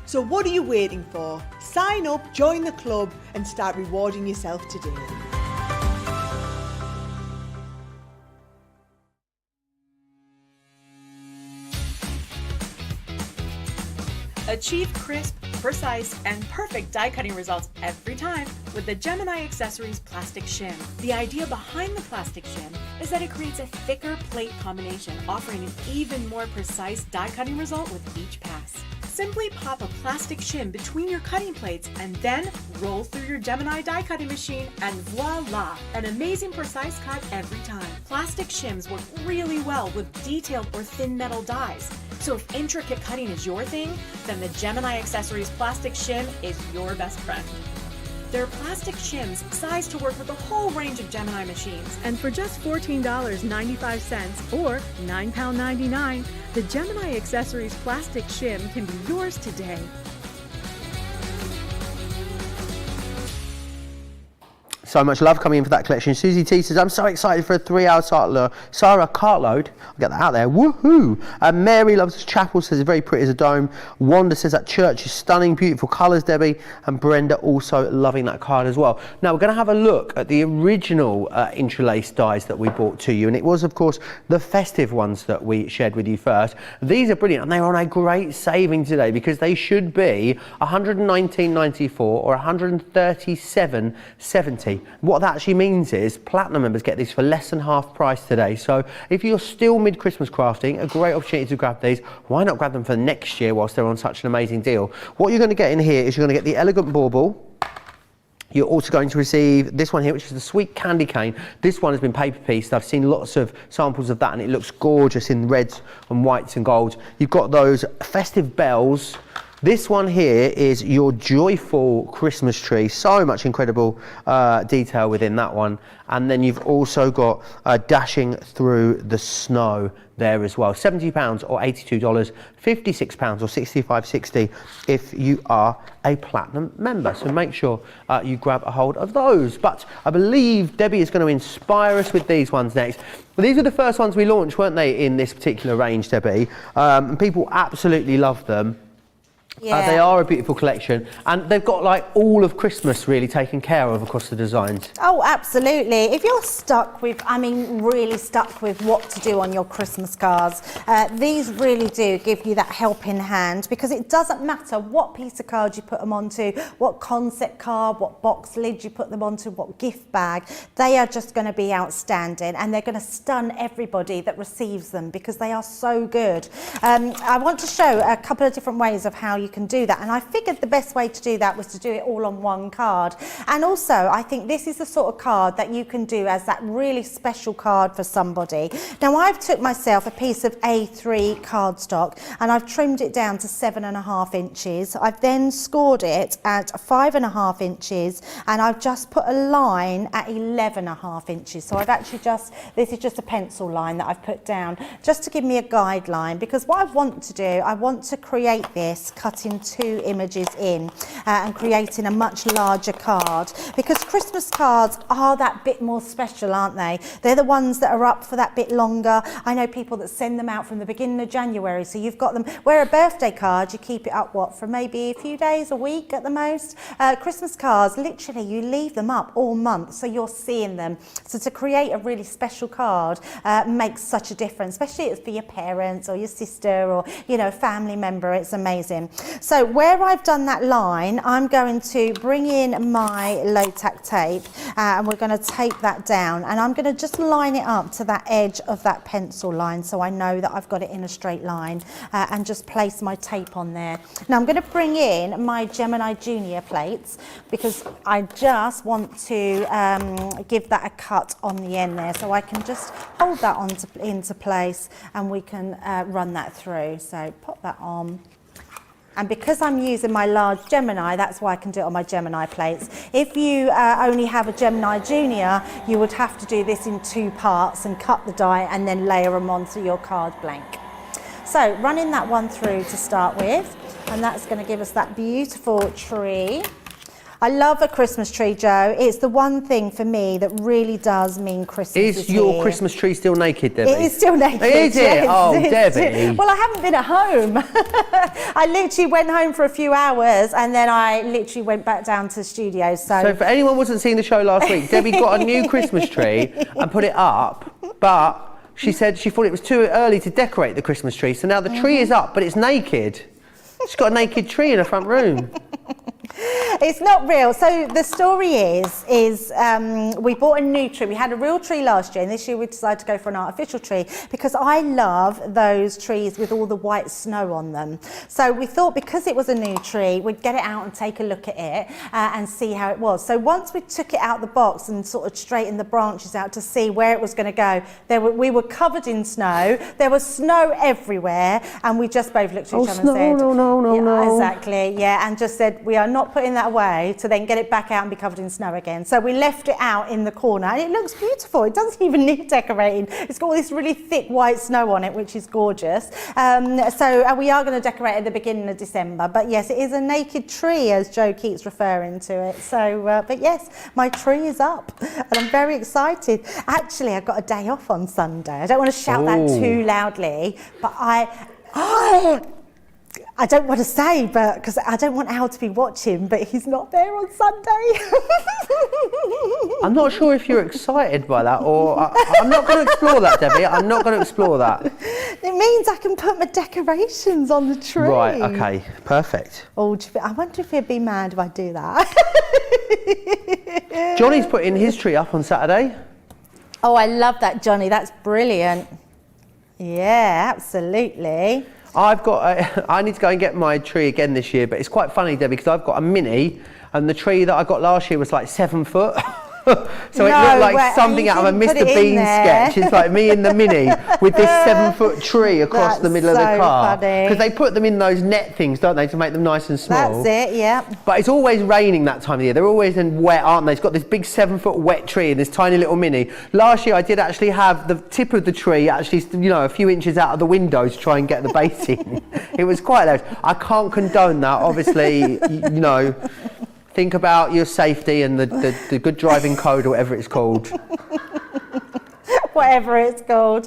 So what are you waiting for? Sign up, join the club and start rewarding yourself today. Achieve crisp, precise, and perfect die cutting results every time with the Gemini Accessories Plastic Shim. The idea behind the plastic shim is that it creates a thicker plate combination, offering an even more precise die cutting result with each pass. Simply pop a plastic shim between your cutting plates and then roll through your Gemini die cutting machine and voila! An amazing precise cut every time. Plastic shims work really well with detailed or thin metal dies, So if intricate cutting is your thing, then the Gemini Accessories plastic shim is your best friend. They're plastic shims sized to work with a whole range of Gemini machines. And for just $14.95 or £9.99, the Gemini Accessories plastic shim can be yours today. So much love coming in for that collection. Susie T says, I'm so excited for a 3-hour Sarah cartload. I'll get that out there. Woohoo! Mary loves the chapel, says it's very pretty as a dome. Wanda says that church is stunning, beautiful colours, Debbie. And Brenda also loving that card as well. Now we're going to have a look at the original Intri'Lace dies that we brought to you. And it was, of course, the festive ones that we shared with you first. These are brilliant and they're on a great saving today because they should be $119.94 or $137.70. What that actually means is platinum members get these for less than half price today. So if you're still mid-Christmas crafting, a great opportunity to grab these. Why not grab them for next year whilst they're on such an amazing deal? What you're going to get in here is you're going to get the elegant bauble. You're also going to receive this one here, which is the sweet candy cane. This one has been paper pieced. I've seen lots of samples of that and it looks gorgeous in reds and whites and golds. You've got those festive bells. This one here is your joyful Christmas tree. So much incredible detail within that one. And then you've also got dashing through the snow there as well. £70 or $82, £56 or $65.60 if you are a platinum member. So make sure you grab a hold of those. But I believe Debbie is going to inspire us with these ones next. Well, these were the first ones we launched, weren't they, in this particular range, Debbie? And people absolutely love them. Yeah. They are a beautiful collection and they've got like all of Christmas really taken care of across the designs. Oh, absolutely. If you're stuck with, really stuck with what to do on your Christmas cards, these really do give you that helping hand because it doesn't matter what piece of card you put them onto, what concept card, what box lid you put them onto, what gift bag, they are just going to be outstanding and they're going to stun everybody that receives them because they are so good. I want to show a couple of different ways of how you can do that and I figured the best way to do that was to do it all on one card. And also I think this is the sort of card that you can do as that really special card for somebody. Now I've took myself a piece of A3 cardstock and I've trimmed it down to 7.5 inches. I've then scored it at 5.5 inches and I've just put a line at 11.5 inches. So I've actually this is just a pencil line that I've put down just to give me a guideline because what I want to do, I want to create this cutting 2 images in and creating a much larger card because Christmas cards are that bit more special, aren't they? They're the ones that are up for that bit longer. I know people that send them out from the beginning of January, so you've got them, where a birthday card you keep it up for maybe a few days, a week at the most. Christmas cards, literally you leave them up all month so you're seeing them. So to create a really special card makes such a difference, especially if it's for your parents or your sister or family member. It's amazing. So where I've done that line, I'm going to bring in my low tack tape and we're going to tape that down and I'm going to just line it up to that edge of that pencil line so I know that I've got it in a straight line and just place my tape on there. Now I'm going to bring in my Gemini Junior plates because I just want to give that a cut on the end there so I can just hold that into place and we can run that through. So pop that on. And because I'm using my large Gemini, that's why I can do it on my Gemini plates. If you only have a Gemini Junior, you would have to do this in 2 parts and cut the die and then layer them onto your card blank. So running that one through to start with, and that's going to give us that beautiful tree. I love a Christmas tree, Joe. It's the one thing for me that really does mean Christmas is your here. Christmas tree still naked, Debbie? It is still naked. Is it? Yes, Oh, Debbie. Debbie. Well, I haven't been at home. I literally went home for a few hours and then I literally went back down to the studio. So for anyone who wasn't seeing the show last week, Debbie got a new Christmas tree and put it up, but she said she thought it was too early to decorate the Christmas tree. So now the tree is up, but it's naked. She's got a naked tree in her front room. It's not real. So the story is we bought a new tree. We had a real tree last year, and this year we decided to go for an artificial tree because I love those trees with all the white snow on them. So we thought because it was a new tree, we'd get it out and take a look at it and see how it was. So once we took it out of the box and sort of straightened the branches out to see where it was going to go, we were covered in snow. There was snow everywhere, and we just both looked at each other and said, no. Exactly, yeah, and just said, we are not putting that away to then get it back out and be covered in snow again. So we left it out in the corner, and it looks beautiful. It doesn't even need decorating. It's got all this really thick white snow on it, which is gorgeous. So we are going to decorate at the beginning of December. But yes, it is a naked tree, as Joe keeps referring to it. So, but yes, my tree is up, and I'm very excited. Actually, I've got a day off on Sunday. I don't want to shout that too loudly, but I don't want to say, but because I don't want Al to be watching, but he's not there on Sunday. I'm not sure if you're excited by that, or I'm not going to explore that, Debbie. I'm not going to explore that. It means I can put my decorations on the tree. Right, okay, perfect. Oh, I wonder if he'd be mad if I do that. Johnny's putting his tree up on Saturday. Oh, I love that, Johnny. That's brilliant. Yeah, absolutely. I need to go and get my tree again this year, but it's quite funny, Debbie, because I've got a mini, and the tree that I got last year was like 7 foot. So it looked like something out of a Mr. Bean sketch. It's like me in the mini with this 7-foot tree across the middle of the car. Because they put them in those net things, don't they, to make them nice and small. That's it, yeah. But it's always raining that time of year. They're always in wet, aren't they? It's got this big 7-foot wet tree and this tiny little mini. Last year I did actually have the tip of the tree actually, you know, a few inches out of the window to try and get the base in. It was quite loud. I can't condone that, obviously, you know. Think about your safety and the good driving code or whatever it's called. Whatever it's called.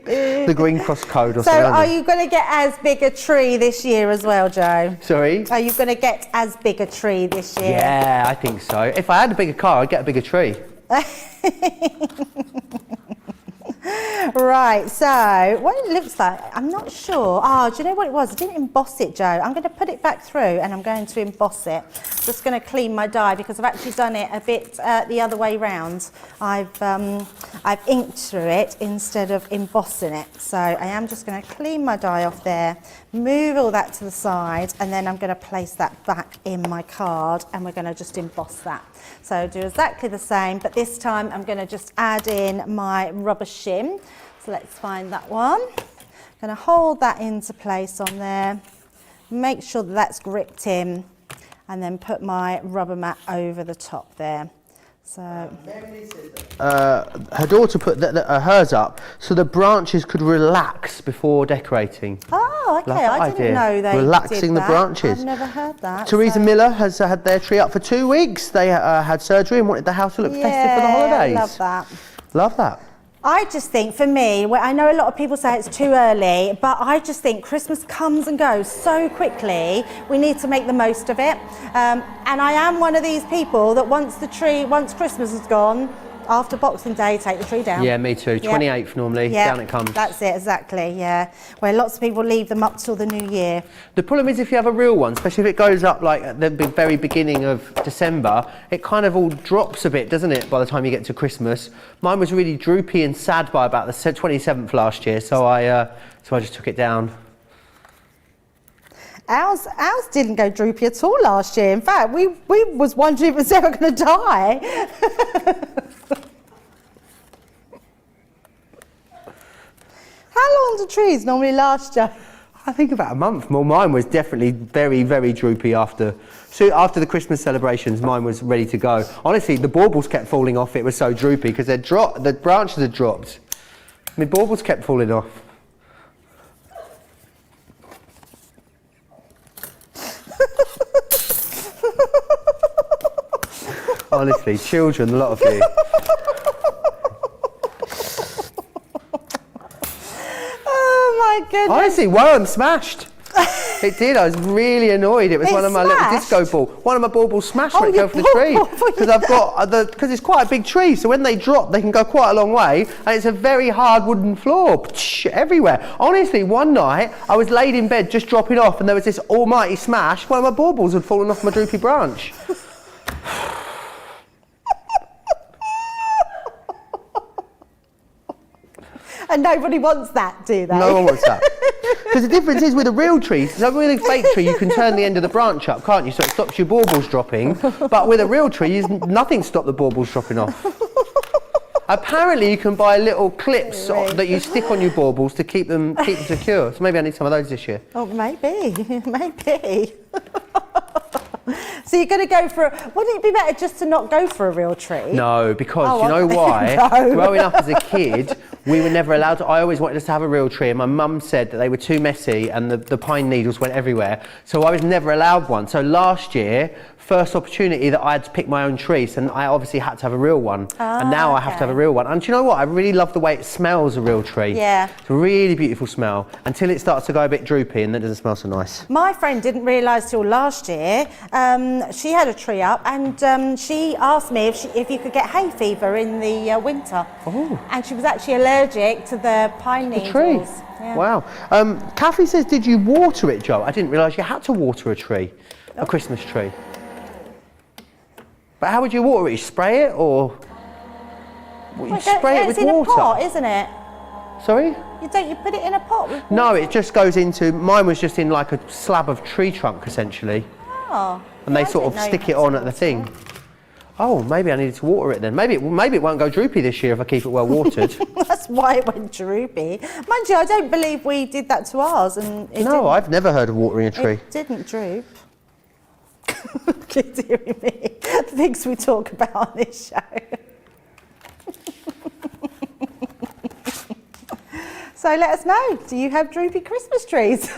The Green Cross Code or so something. So are you going to get as big a tree this year as well, Joe? Sorry? Are you going to get as big a tree this year? Yeah, I think so. If I had a bigger car, I'd get a bigger tree. Right, so what it looks like, I'm not sure. Oh, do you know what it was? I didn't emboss it, Joe. I'm going to put it back through and I'm going to emboss it. Just going to clean my die because I've actually done it a bit the other way round. I've inked through it instead of embossing it. So I am just going to clean my die off there, move all that to the side, and then I'm going to place that back in my card and we're going to just emboss that. So do exactly the same, but this time I'm going to just add in my rubber shim. So let's find that one. I'm going to hold that into place on there, make sure that that's gripped in, and then put my rubber mat over the top there. So her daughter put hers up so the branches could relax before decorating. Oh, okay. I didn't know they relaxing did the that. branches. I've never heard that. Teresa Miller has had their tree up for 2 weeks. They had surgery and wanted the house to look festive for the holidays. I love that. Love that. I just think, for me, I know a lot of people say it's too early, but I just think Christmas comes and goes so quickly. We need to make the most of it. And I am one of these people that once Christmas is gone, after Boxing Day, take the tree down. Yeah, me too. 28th normally, down it comes. That's it, exactly, yeah. Where lots of people leave them up till the new year. The problem is if you have a real one, especially if it goes up like at the very beginning of December, it kind of all drops a bit, doesn't it, by the time you get to Christmas. Mine was really droopy and sad by about the 27th last year, so I just took it down. Ours didn't go droopy at all last year. In fact, we was wondering if it was ever going to die. How long do trees normally last, Joe? I think about a month. Well, mine was definitely very, very droopy after the Christmas celebrations. Mine was ready to go. Honestly, the baubles kept falling off. It was so droopy because the branches had dropped. My baubles kept falling off. Honestly, children, a lot of you. Oh my goodness. Honestly, one smashed. It did. I was really annoyed. It was It one of my little smashed? disco balls. One of my baubles smashed when it your fell for the tree. bauble. Because I've got because it's quite a big tree. So when they drop, they can go quite a long way, and it's a very hard wooden floor everywhere. Honestly, one night I was laid in bed just dropping off, and there was this almighty smash. One of my baubles had fallen off my droopy branch. And nobody wants that, do they? No one wants that. Because the difference is with a real tree, so with a fake tree, you can turn the end of the branch up, can't you? So it stops your baubles dropping. But with a real tree, nothing stops the baubles dropping off. Apparently, you can buy little clips that you stick on your baubles to keep them secure. So maybe I need some of those this year. Oh, maybe, maybe. So you're going to go for, wouldn't it be better just to not go for a real tree? No, because you know why? No. Growing up as a kid, we were never allowed to. I always wanted us to have a real tree, and my mum said that they were too messy and the pine needles went everywhere. So I was never allowed one. So last year, first opportunity that I had to pick my own tree, so I obviously had to have a real one. And now I have to have a real one. And do you know what? I really love the way it smells, a real tree. Yeah. It's a really beautiful smell until it starts to go a bit droopy and then it doesn't smell so nice. My friend didn't realise till last year, she had a tree up, and she asked me if you could get hay fever in the winter. Oh. And she was actually allergic to the pine needles. Tree. Yeah. Wow. Kathy says, did you water it, Joe? I didn't realise you had to water a tree, a Christmas tree. But how would you water it? You spray it, or you spray it with it's in water? a pot, isn't it? Sorry? You put it in a pot with water? No, it just goes into. Mine was just in like a slab of tree trunk, essentially. Oh. And they sort of stick it on at the thing. Oh, maybe I needed to water it then. Maybe it won't go droopy this year if I keep it well watered. That's why it went droopy. Mind you, I don't believe we did that to ours, and No, I've never heard of watering a tree. It didn't droop. Keep hearing me. The things we talk about on this show. So let us know, do you have droopy Christmas trees?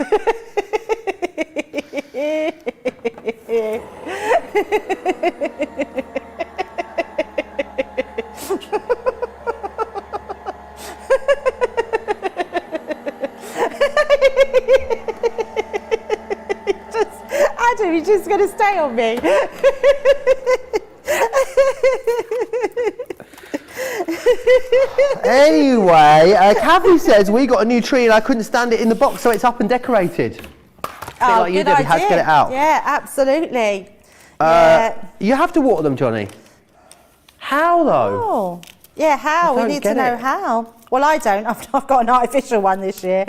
Adam, you're just going to stay on me. Anyway, Kathy says we got a new tree and I couldn't stand it in the box, so it's up and decorated. Oh, like you, Debbie, had to get it out. Yeah, absolutely. You have to water them, Johnny. How though? Oh, yeah, how? We need to know how. Well, I don't. I've got an artificial one this year.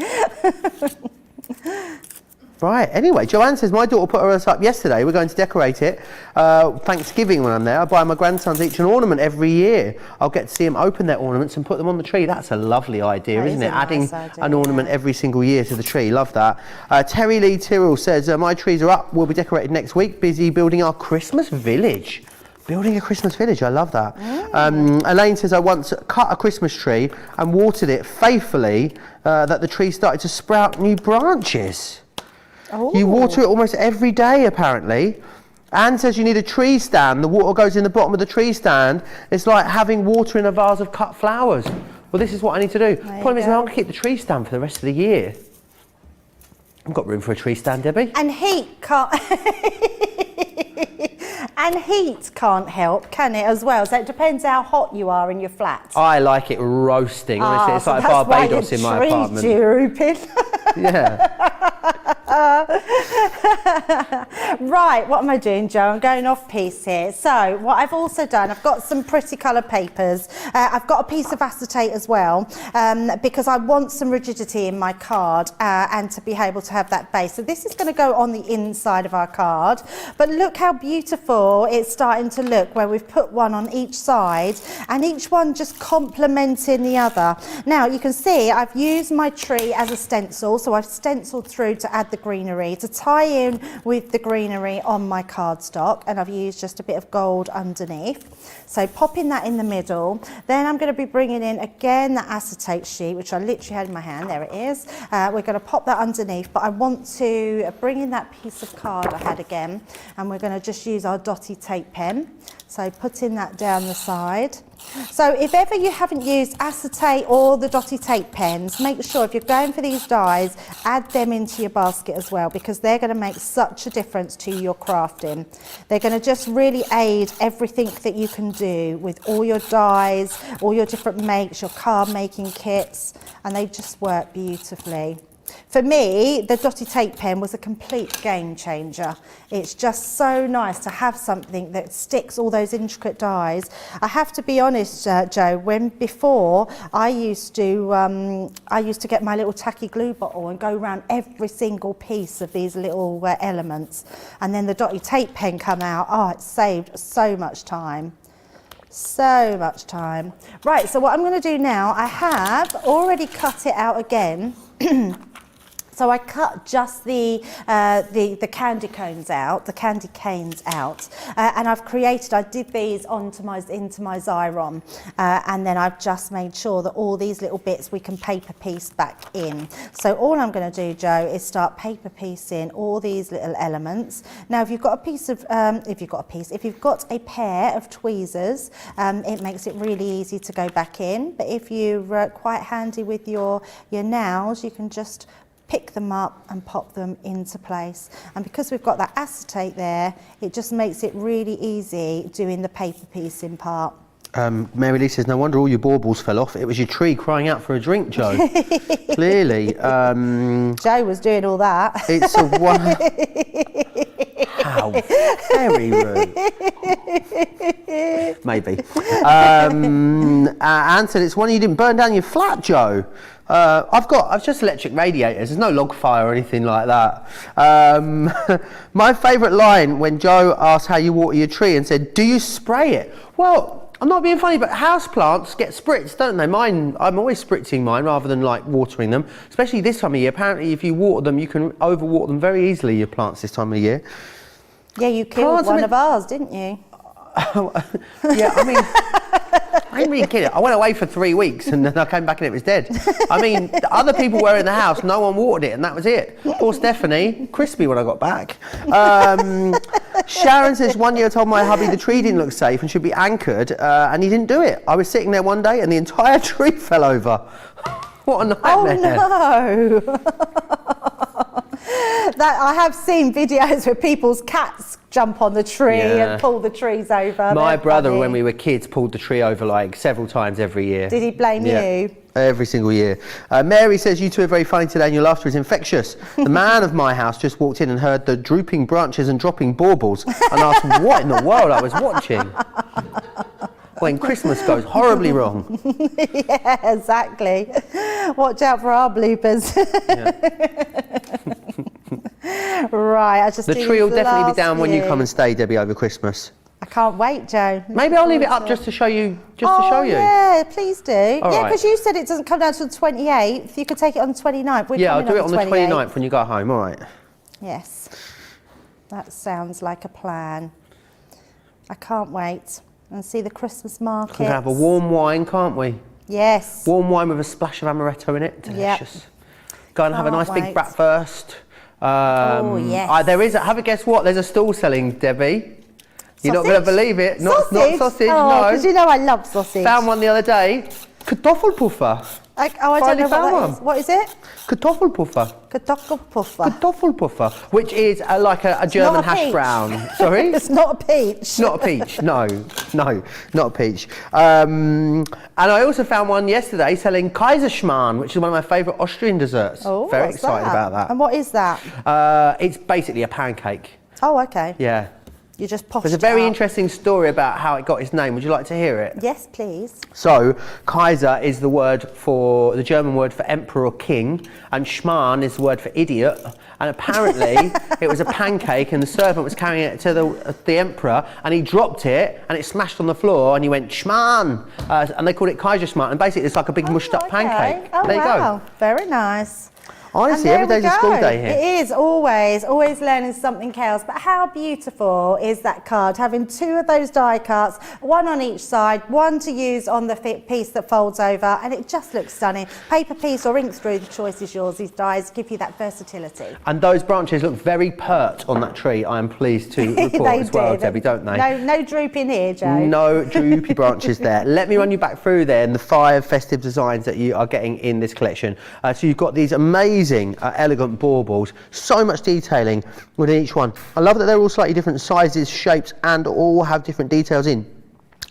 Right, anyway, Joanne says, my daughter put hers up yesterday. We're going to decorate it. Thanksgiving when I'm there, I buy my grandsons each an ornament every year. I'll get to see them open their ornaments and put them on the tree. That's a lovely idea, isn't it? Adding an ornament every single year to the tree. Love that. Terry Lee Tyrrell says, my trees are up. We'll be decorated next week. Busy building our Christmas village. Building a Christmas village, I love that. Elaine says, I once cut a Christmas tree and watered it faithfully that the tree started to sprout new branches. Oh. You water it almost every day, apparently. Anne says you need a tree stand. The water goes in the bottom of the tree stand. It's like having water in a vase of cut flowers. Well, this is what I need to do. The problem is I don't keep the tree stand for the rest of the year. I've got room for a tree stand, Debbie. And heat can't... And heat can't help, can it, as well? So it depends how hot you are in your flat. I like it roasting. Honestly, it's like Barbados in my apartment. Drooping. Yeah. Right, what am I doing, Joe? I'm going off piece here. So what I've also done, I've got some pretty coloured papers. I've got a piece of acetate as well, because I want some rigidity in my card and to be able to have that base. So this is going to go on the inside of our card. But look how beautiful it's starting to look, where we've put one on each side and each one just complementing the other. Now you can see I've used my tree as a stencil, so I've stenciled through to add the greenery, to tie in with the greenery on my cardstock, and I've used just a bit of gold underneath. So popping that in the middle. Then I'm going to be bringing in again the acetate sheet, which I literally had in my hand. There it is. We're going to pop that underneath, but I want to bring in that piece of card I had again, and we're going to just use our dotty tape pen. So putting that down the side. So if ever you haven't used acetate or the dotty tape pens, make sure if you're going for these dies, add them into your basket as well, because they're going to make such a difference to your crafting. They're going to just really aid everything that you can do with all your dies, all your different makes, your card making kits, and they just work beautifully. For me, the dotty tape pen was a complete game changer. It's just so nice to have something that sticks all those intricate dies. I have to be honest, Joe, before I used to get my little tacky glue bottle and go around every single piece of these little elements, and then the dotty tape pen come out. Oh, it saved so much time. So much time. Right, so what I'm going to do now, I have already cut it out again. So I cut just the candy cones out, the candy canes out, and I did these into my Xyron, and then I've just made sure that all these little bits we can paper piece back in. So all I'm going to do, Joe, is start paper piecing all these little elements. Now, if you've got a pair of tweezers, it makes it really easy to go back in. But if you're quite handy with your nails, you can just pick them up and pop them into place. And because we've got that acetate there, it just makes it really easy doing the paper piecing part. Mary Lee says, no wonder all your baubles fell off. It was your tree crying out for a drink, Joe. Clearly. Joe was doing all that. It's a one. How very rude. Maybe. Anne said, it's one you didn't burn down your flat, Joe. I've just electric radiators. There's no log fire or anything like that. My favourite line when Joe asked how you water your tree and said, do you spray it? Well, I'm not being funny, but houseplants get spritzed, don't they? Mine, I'm always spritzing mine rather than like watering them, especially this time of year. Apparently, if you water them, you can overwater them very easily, your plants this time of year. Yeah, you killed one of ours, didn't you? Yeah, I mean, I didn't really kill it. I went away for 3 weeks and then I came back and it was dead. I mean, the other people were in the house, no one watered it, and that was it. Poor Stephanie, crispy when I got back. Sharon says, 1 year I told my hubby the tree didn't look safe and should be anchored, and he didn't do it. I was sitting there one day and the entire tree fell over. What a nightmare. Oh no! I have seen videos where people's cats jump on the tree and pull the trees over. My brother, when we were kids, pulled the tree over like several times every year. Did he blame you? Every single year. Mary says, you two are very funny today and your laughter is infectious. The man of my house just walked in and heard the drooping branches and dropping baubles and asked what in the world I was watching. When Christmas goes horribly wrong. Yeah, exactly. Watch out for our bloopers. Right, I just the tree will definitely be down when you come and stay, Debbie, over Christmas. I can't wait, Joe. Maybe I'll leave it up just to show you. Yeah, please do. All yeah, right. because you said it doesn't come down till the 28th. You could take it on the 29th. Yeah, I'll do it on the 29th when you go home. All right. Yes, that sounds like a plan. I can't wait and see the Christmas market. We can have a warm wine, can't we? Yes. Warm wine with a splash of amaretto in it. Delicious. Yep. Go and have a nice big breakfast. Oh, yes. Have a guess what? There's a stall selling, Debbie. You're not going to believe it. Not sausage, oh, no. because you know I love sausage. Found one the other day. Kartoffelpuffer. I don't know what that is. What is it? Kartoffelpuffer. Kartoffelpuffer. Kartoffelpuffer, which is like a German hash brown. Sorry? It's not a peach. Not a peach, no, not a peach. And I also found one yesterday selling Kaiserschmarrn, which is one of my favourite Austrian desserts. Oh, very excited about that. And what is that? It's basically a pancake. Oh, okay. Yeah. You just posh There's a very interesting story about how it got its name. Would you like to hear it? Yes, please. So, Kaiser is the German word for emperor or king, and Schmarrn is the word for idiot. And apparently, it was a pancake, and the servant was carrying it to the emperor, and he dropped it, and it smashed on the floor, and he went Schmarrn, and they called it Kaiserschmarrn. And basically, it's like a big mushed up pancake. Oh, there you wow. go. Very nice. Honestly, And every there day's we a school go. day here. It is always learning something else. But how beautiful is that card? Having 2 of those die cuts, 1 on each side, 1 to use on the piece that folds over, and it just looks stunning. Paper piece or ink screw, the choice is yours. These dies give you that versatility. And those branches look very pert on that tree, I am pleased to report as well, Debbie, don't they? No drooping here, Joe. No droopy branches there. Let me run you back through there and the 5 festive designs that you are getting in this collection. So you've got these amazing, elegant baubles, so much detailing within each one. I love that they're all slightly different sizes, shapes, and all have different details in.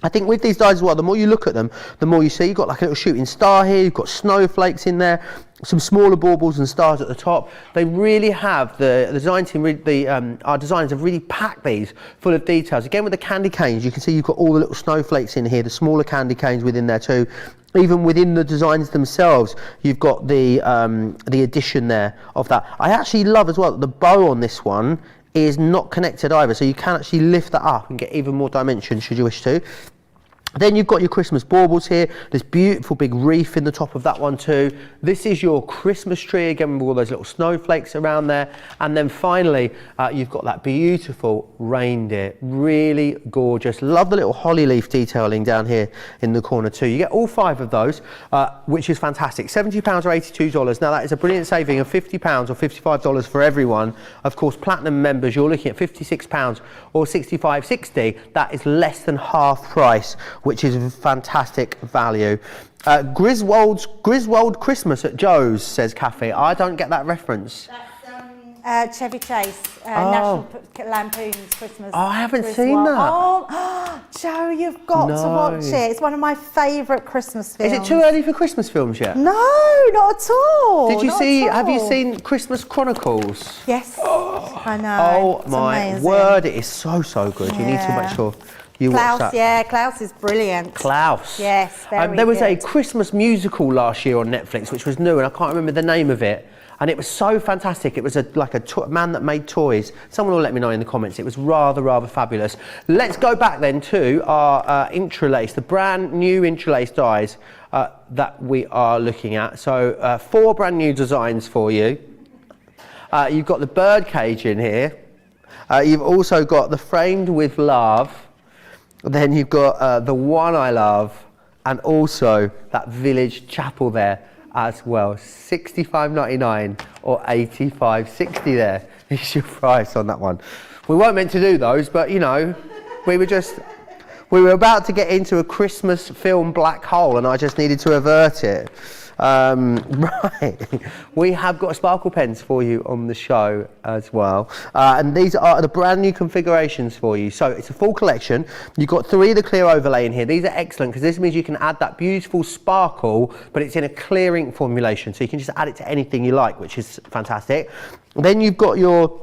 I think with these dies as well, the more you look at them, the more you see. You've got like a little shooting star here, you've got snowflakes in there, some smaller baubles and stars at the top. They really have, the design team, our designers have really packed these full of details. Again, with the candy canes, you can see you've got all the little snowflakes in here, the smaller candy canes within there too. Even within the designs themselves, you've got the addition there of that. I actually love as well that the bow on this one is not connected either, so you can actually lift that up and get even more dimension should you wish to. Then you've got your Christmas baubles here, this beautiful big wreath in the top of that one too. This is your Christmas tree, again with all those little snowflakes around there. And then finally, you've got that beautiful reindeer, really gorgeous. Love the little holly leaf detailing down here in the corner too. You get all 5 of those, which is fantastic. £70 or $82. Now that is a brilliant saving of £50 or $55 for everyone. Of course, platinum members, you're looking at £56 or $65.60. That is less than half price, which is fantastic value. Griswold Christmas at Joe's, says Kathy. I don't get that reference. That's Chevy Chase, National Lampoon's Christmas. Oh, I haven't seen that. Oh, Joe, you've got to watch it. It's one of my favourite Christmas films. Is it too early for Christmas films yet? No, not at all. Did you see, have you seen Christmas Chronicles? Yes, I know. Oh my word, it is so good. You need to make sure you watch that. Yeah, Klaus is brilliant. Klaus. Yes, very There was good. a Christmas musical last year on Netflix, which was new, and I can't remember the name of it. And it was so fantastic. It was like a man that made toys. Someone will let me know in the comments. It was rather fabulous. Let's go back then to our Intri'Lace, the brand new Intri'Lace dies that we are looking at. So 4 brand new designs for you. You've got the bird cage in here. You've also got the framed with love. Then you've got the one I love, and also that village chapel there as well. $65.99 or $85.60 there is your price on that one. We weren't meant to do those, but you know, we were about to get into a Christmas film black hole and I just needed to avert it. Right, we have got sparkle pens for you on the show as well, and these are the brand new configurations for you. So it's a full collection. You've got 3 of the clear overlay in here. These are excellent because this means you can add that beautiful sparkle, but it's in a clear ink formulation, so you can just add it to anything you like, which is fantastic. Then you've got your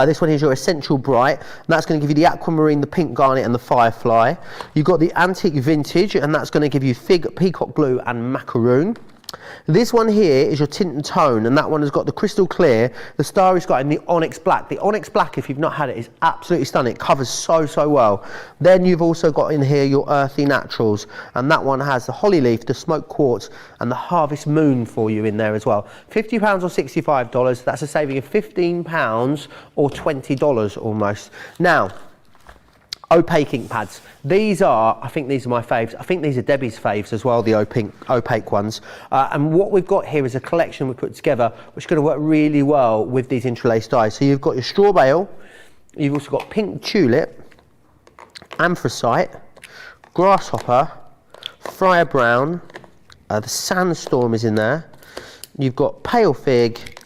this one is your Essential Bright, and that's going to give you the aquamarine, the pink garnet and the firefly. You've got the Antique Vintage, and that's going to give you fig, peacock blue and macaroon. This one here is your Tint and Tone, and that one has got the crystal clear, the Starry Sky and the onyx black. The onyx black, if you've not had it, is absolutely stunning. It covers so well. Then you've also got in here your Earthy Naturals, and that one has the holly leaf, the smoked quartz and the harvest moon for you in there as well. £50 or $65. That's a saving of £15 or $20 almost. Now, opaque ink pads. These are, I think these are my faves. I think these are Debbie's faves as well, the opaque ones. And what we've got here is a collection we put together, which is going to work really well with these Intri'Lace dies. So you've got your straw bale, you've also got pink tulip, anthracite, grasshopper, friar brown, the sandstorm is in there. You've got pale fig,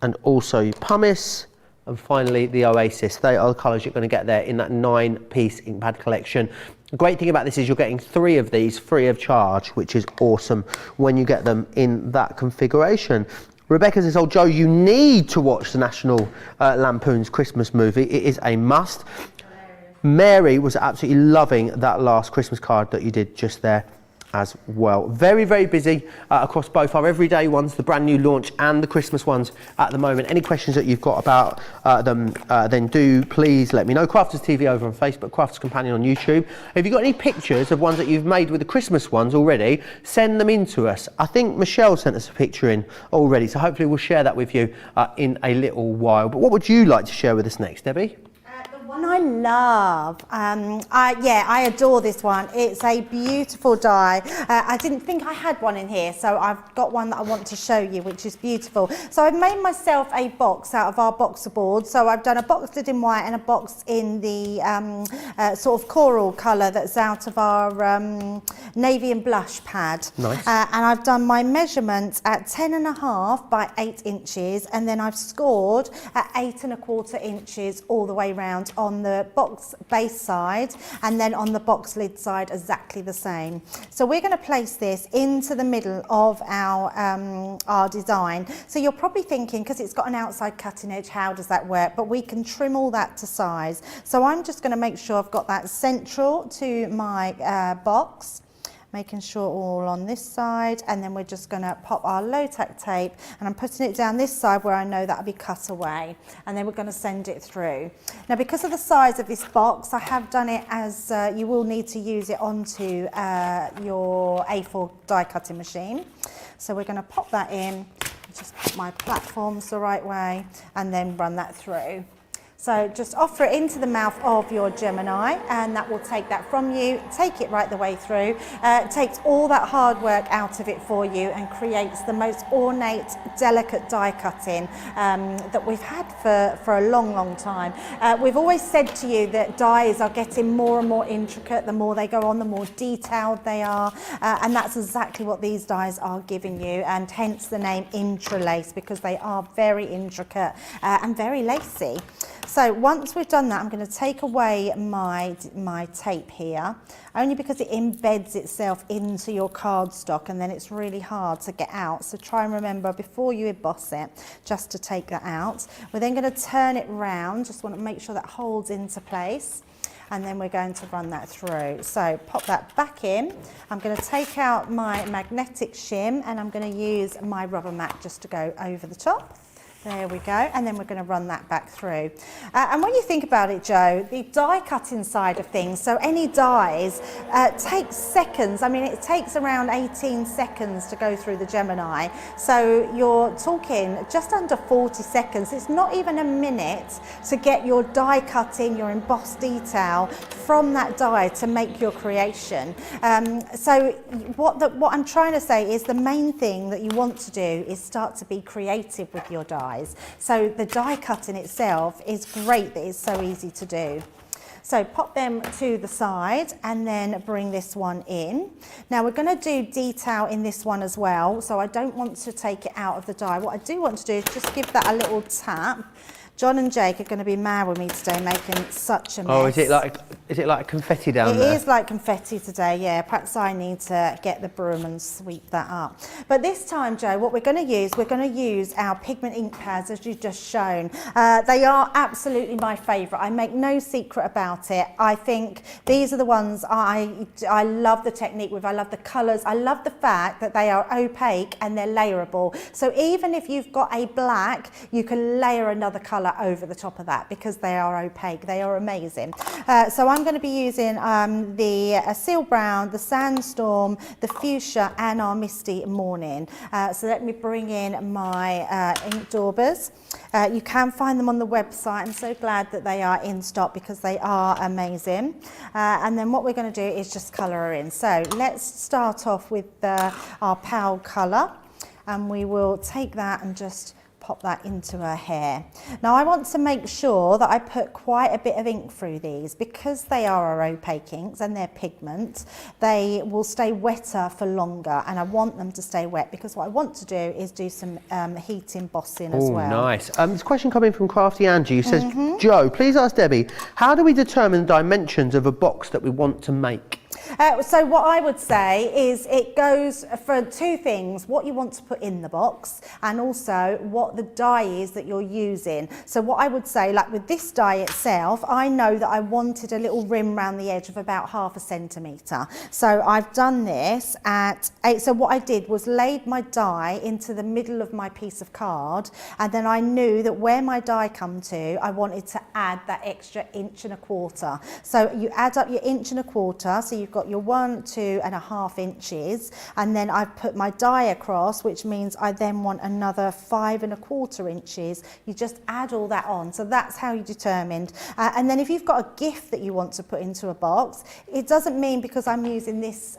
and also your pumice, and finally the Oasis. They are the colours you're going to get there in that 9-piece ink pad collection. The great thing about this is you're getting 3 of these free of charge, which is awesome when you get them in that configuration. Rebecca says, oh Joe, you need to watch the National Lampoon's Christmas movie. It is a must. Hilarious. Mary was absolutely loving that last Christmas card that you did just there. as well. Very, very busy across both our everyday ones, the brand new launch, and the Christmas ones at the moment. Any questions that you've got about them, then do please let me know. Crafters TV over on Facebook, Crafters Companion on YouTube. If you've got any pictures of ones that you've made with the Christmas ones already, send them in to us. I think Michelle sent us a picture in already, so hopefully we'll share that with you in a little while. But what would you like to share with us next, Debbie? One I love, I adore this one. It's a beautiful die. I didn't think I had one in here, so I've got one that I want to show you, which is beautiful. So I've made myself a box out of our boxer board. So I've done a box did in white and a box in the sort of coral colour that's out of our navy and blush pad. Nice. And I've done my measurements at 10.5 by 8 inches, and then I've scored at 8.25 inches all the way round on the box base side, and then on the box lid side exactly the same. So we're going to place this into the middle of our design. So you're probably thinking, because it's got an outside cutting edge, how does that work? But we can trim all that to size. So I'm just going to make sure I've got that central to my box, making sure all on this side, and then we're just going to pop our low tack tape, and I'm putting it down this side where I know that'll be cut away, and then we're going to send it through. Now, because of the size of this box, I have done it as you will need to use it onto your A4 die cutting machine. So we're going to pop that in, just put my platforms the right way, and then run that through. So just offer it into the mouth of your Gemini, and that will take that from you, take it right the way through, takes all that hard work out of it for you, and creates the most ornate, delicate die cutting that we've had for a long, long time. We've always said to you that dies are getting more and more intricate. The more they go on, the more detailed they are, and that's exactly what these dies are giving you, and hence the name Intri'Lace, because they are very intricate and very lacy. So once we've done that, I'm going to take away my tape here, only because it embeds itself into your cardstock, and then it's really hard to get out. So try and remember before you emboss it, just to take that out. We're then going to turn it round, just want to make sure that holds into place. And then we're going to run that through. So pop that back in. I'm going to take out my magnetic shim, and I'm going to use my rubber mat just to go over the top. There we go, and then we're going to run that back through. And when you think about it, Joe, the die cutting side of things, so any dies takes seconds. I mean, it takes around 18 seconds to go through the Gemini. So you're talking just under 40 seconds. It's not even a minute to get your die cutting, your embossed detail from that die to make your creation. So what I'm trying to say is the main thing that you want to do is start to be creative with your die. So the die cutting itself is great that it's so easy to do. So pop them to the side and then bring this one in. Now we're going to do detail in this one as well, so I don't want to take it out of the die. What I do want to do is just give that a little tap. John and Jake are going to be mad with me today, making such a mess. Oh, is it like confetti down there? It is like confetti today, yeah. Perhaps I need to get the broom and sweep that up. But this time, Joe, what we're going to use our pigment ink pads, as you've just shown. They are absolutely my favourite. I make no secret about it. I think these are the ones I love the technique with. I love the colours. I love the fact that they are opaque and they're layerable. So even if you've got a black, you can layer another colour over the top of that because they are opaque. They are amazing. So I'm going to be using the Seal Brown, the Sandstorm, the Fuchsia, and our Misty Morning. So let me bring in my ink daubers. You can find them on the website. I'm so glad that they are in stock because they are amazing. And then what we're going to do is just colour her in. So let's start off with our Pal colour, and we will take that and just pop that into her hair. Now I want to make sure that I put quite a bit of ink through these because they are our opaque inks and they're pigment. They will stay wetter for longer, and I want them to stay wet because what I want to do is do some heat embossing as well. Oh, nice. There's a question coming from Crafty Angie who says, Joe, please ask Debbie, how do we determine the dimensions of a box that we want to make? So what I would say is it goes for two things: what you want to put in the box, and also what the dye is that you're using. So what I would say, like with this dye itself, I know that I wanted a little rim around the edge of about 0.5 centimetre. So I've done this at 8. So what I did was laid my dye into the middle of my piece of card, and then I knew that where my dye come to, I wanted to add that extra 1.25 inches. So you add up your 1.25 inches, so you've got your 1, 2.5 inches, and then I've put my dye across, which means I then want another 5.25 inches. You just add all that on. So that's how you determined. And then if you've got a gift that you want to put into a box, it doesn't mean because I'm using this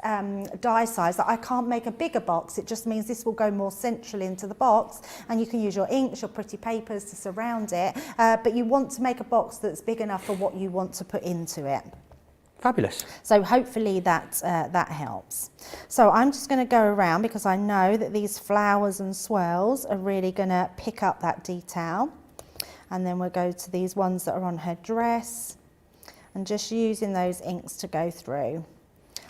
die size that I can't make a bigger box. It just means this will go more centrally into the box, and you can use your inks, your pretty papers to surround it. But you want to make a box that's big enough for what you want to put into it. Fabulous. So hopefully that helps. So I'm just going to go around because I know that these flowers and swirls are really going to pick up that detail. And then we'll go to these ones that are on her dress and just using those inks to go through.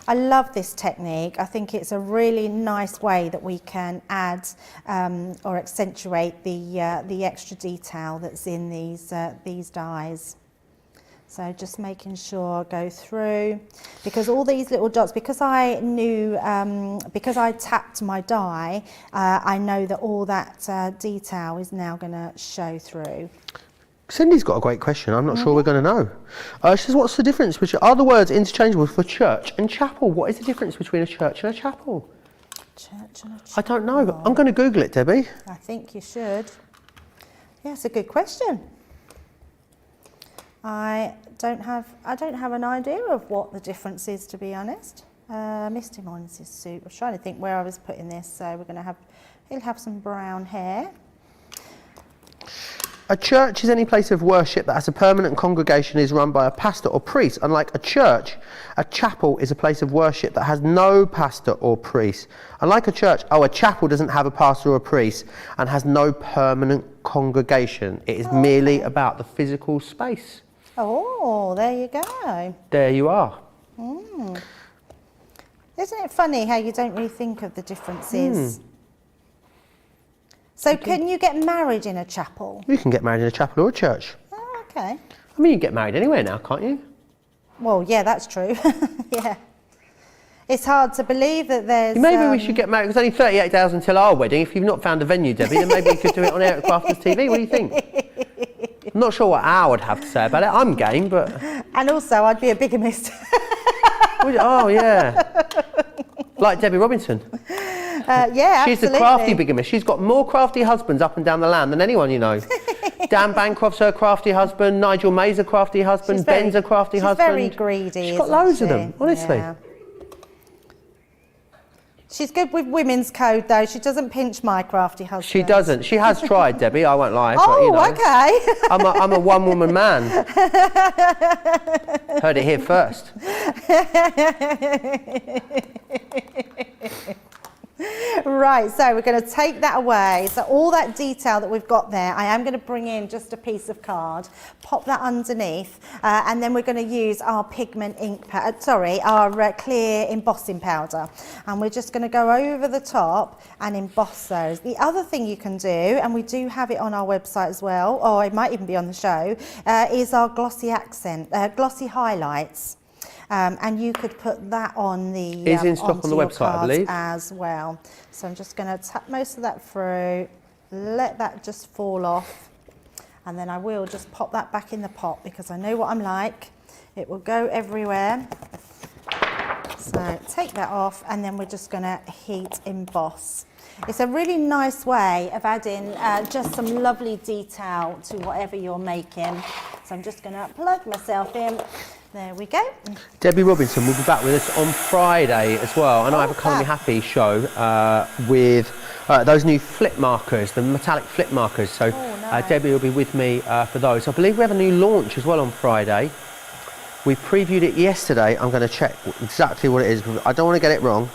I love this technique. I think it's a really nice way that we can add or accentuate the extra detail that's in these dyes. So just making sure I go through, because all these little dots, because I knew, because I tapped my dye, I know that all that detail is now going to show through. Cindy's got a great question. I'm not sure we're going to know. She says, what's the difference between, are the words interchangeable for church and chapel? What is the difference between a church and a chapel? Church and a chapel. I don't know, but I'm going to Google it, Debbie. I think you should. Yeah, it's a good question. I don't have an idea of what the difference is, to be honest. Misty Mons' suit. I was trying to think where I was putting this, so we're going to have, he'll have some brown hair. A church is any place of worship that has a permanent congregation, is run by a pastor or priest. Unlike a church, a chapel is a place of worship that has no pastor or priest. Unlike a church, a chapel doesn't have a pastor or a priest and has no permanent congregation. It is merely about the physical space. Oh, there you go. There you are. Isn't it funny how you don't really think of the differences? So can you get married in a chapel? You can get married in a chapel or a church. Oh, okay. I mean, you can get married anywhere now, can't you? Well, yeah, that's true. Yeah. It's hard to believe that there's... Maybe we should get married. It's only 38 days until our wedding. If you've not found a venue, Debbie, then maybe we could do it on air at Crafters TV. What do you think? I'm not sure what I would have to say about it. I'm game, but... And also, I'd be a bigamist. Oh, yeah. Like Debbie Robinson. Yeah, She's absolutely. the crafty bigamist. She's got more crafty husbands up and down the land than anyone you know. Dan Bancroft's her crafty husband, Nigel May's a crafty husband, Ben's a crafty husband. She's very greedy. She's got loads of them, honestly. Yeah. She's good with women's code, though. She doesn't pinch my crafty husband. She doesn't. She has tried, Debbie, I won't lie. Oh, but, you know, okay. I'm a one-woman man. Heard it here first. Right, so we're going to take that away. So all that detail that we've got there, I am going to bring in just a piece of card, pop that underneath, and then we're going to use our pigment ink, our clear embossing powder. And we're just going to go over the top and emboss those. The other thing you can do, and we do have it on our website as well, or it might even be on the show, is our glossy highlights. And you could put that on the is in stock on the website, I believe, as well. So I'm just going to tap most of that through, let that just fall off, and then I will just pop that back in the pot because I know what I'm like. It will go everywhere. So take that off, and then we're just going to heat emboss. It's a really nice way of adding just some lovely detail to whatever you're making. So I'm just going to plug myself in. There we go. Debbie Robinson will be back with us on Friday as well. And I have a Colour Me Happy show with those new flip markers, the metallic flip markers. So nice. Debbie will be with me for those. I believe we have a new launch as well on Friday. We previewed it yesterday. I'm going to check exactly what it is. I don't want to get it wrong.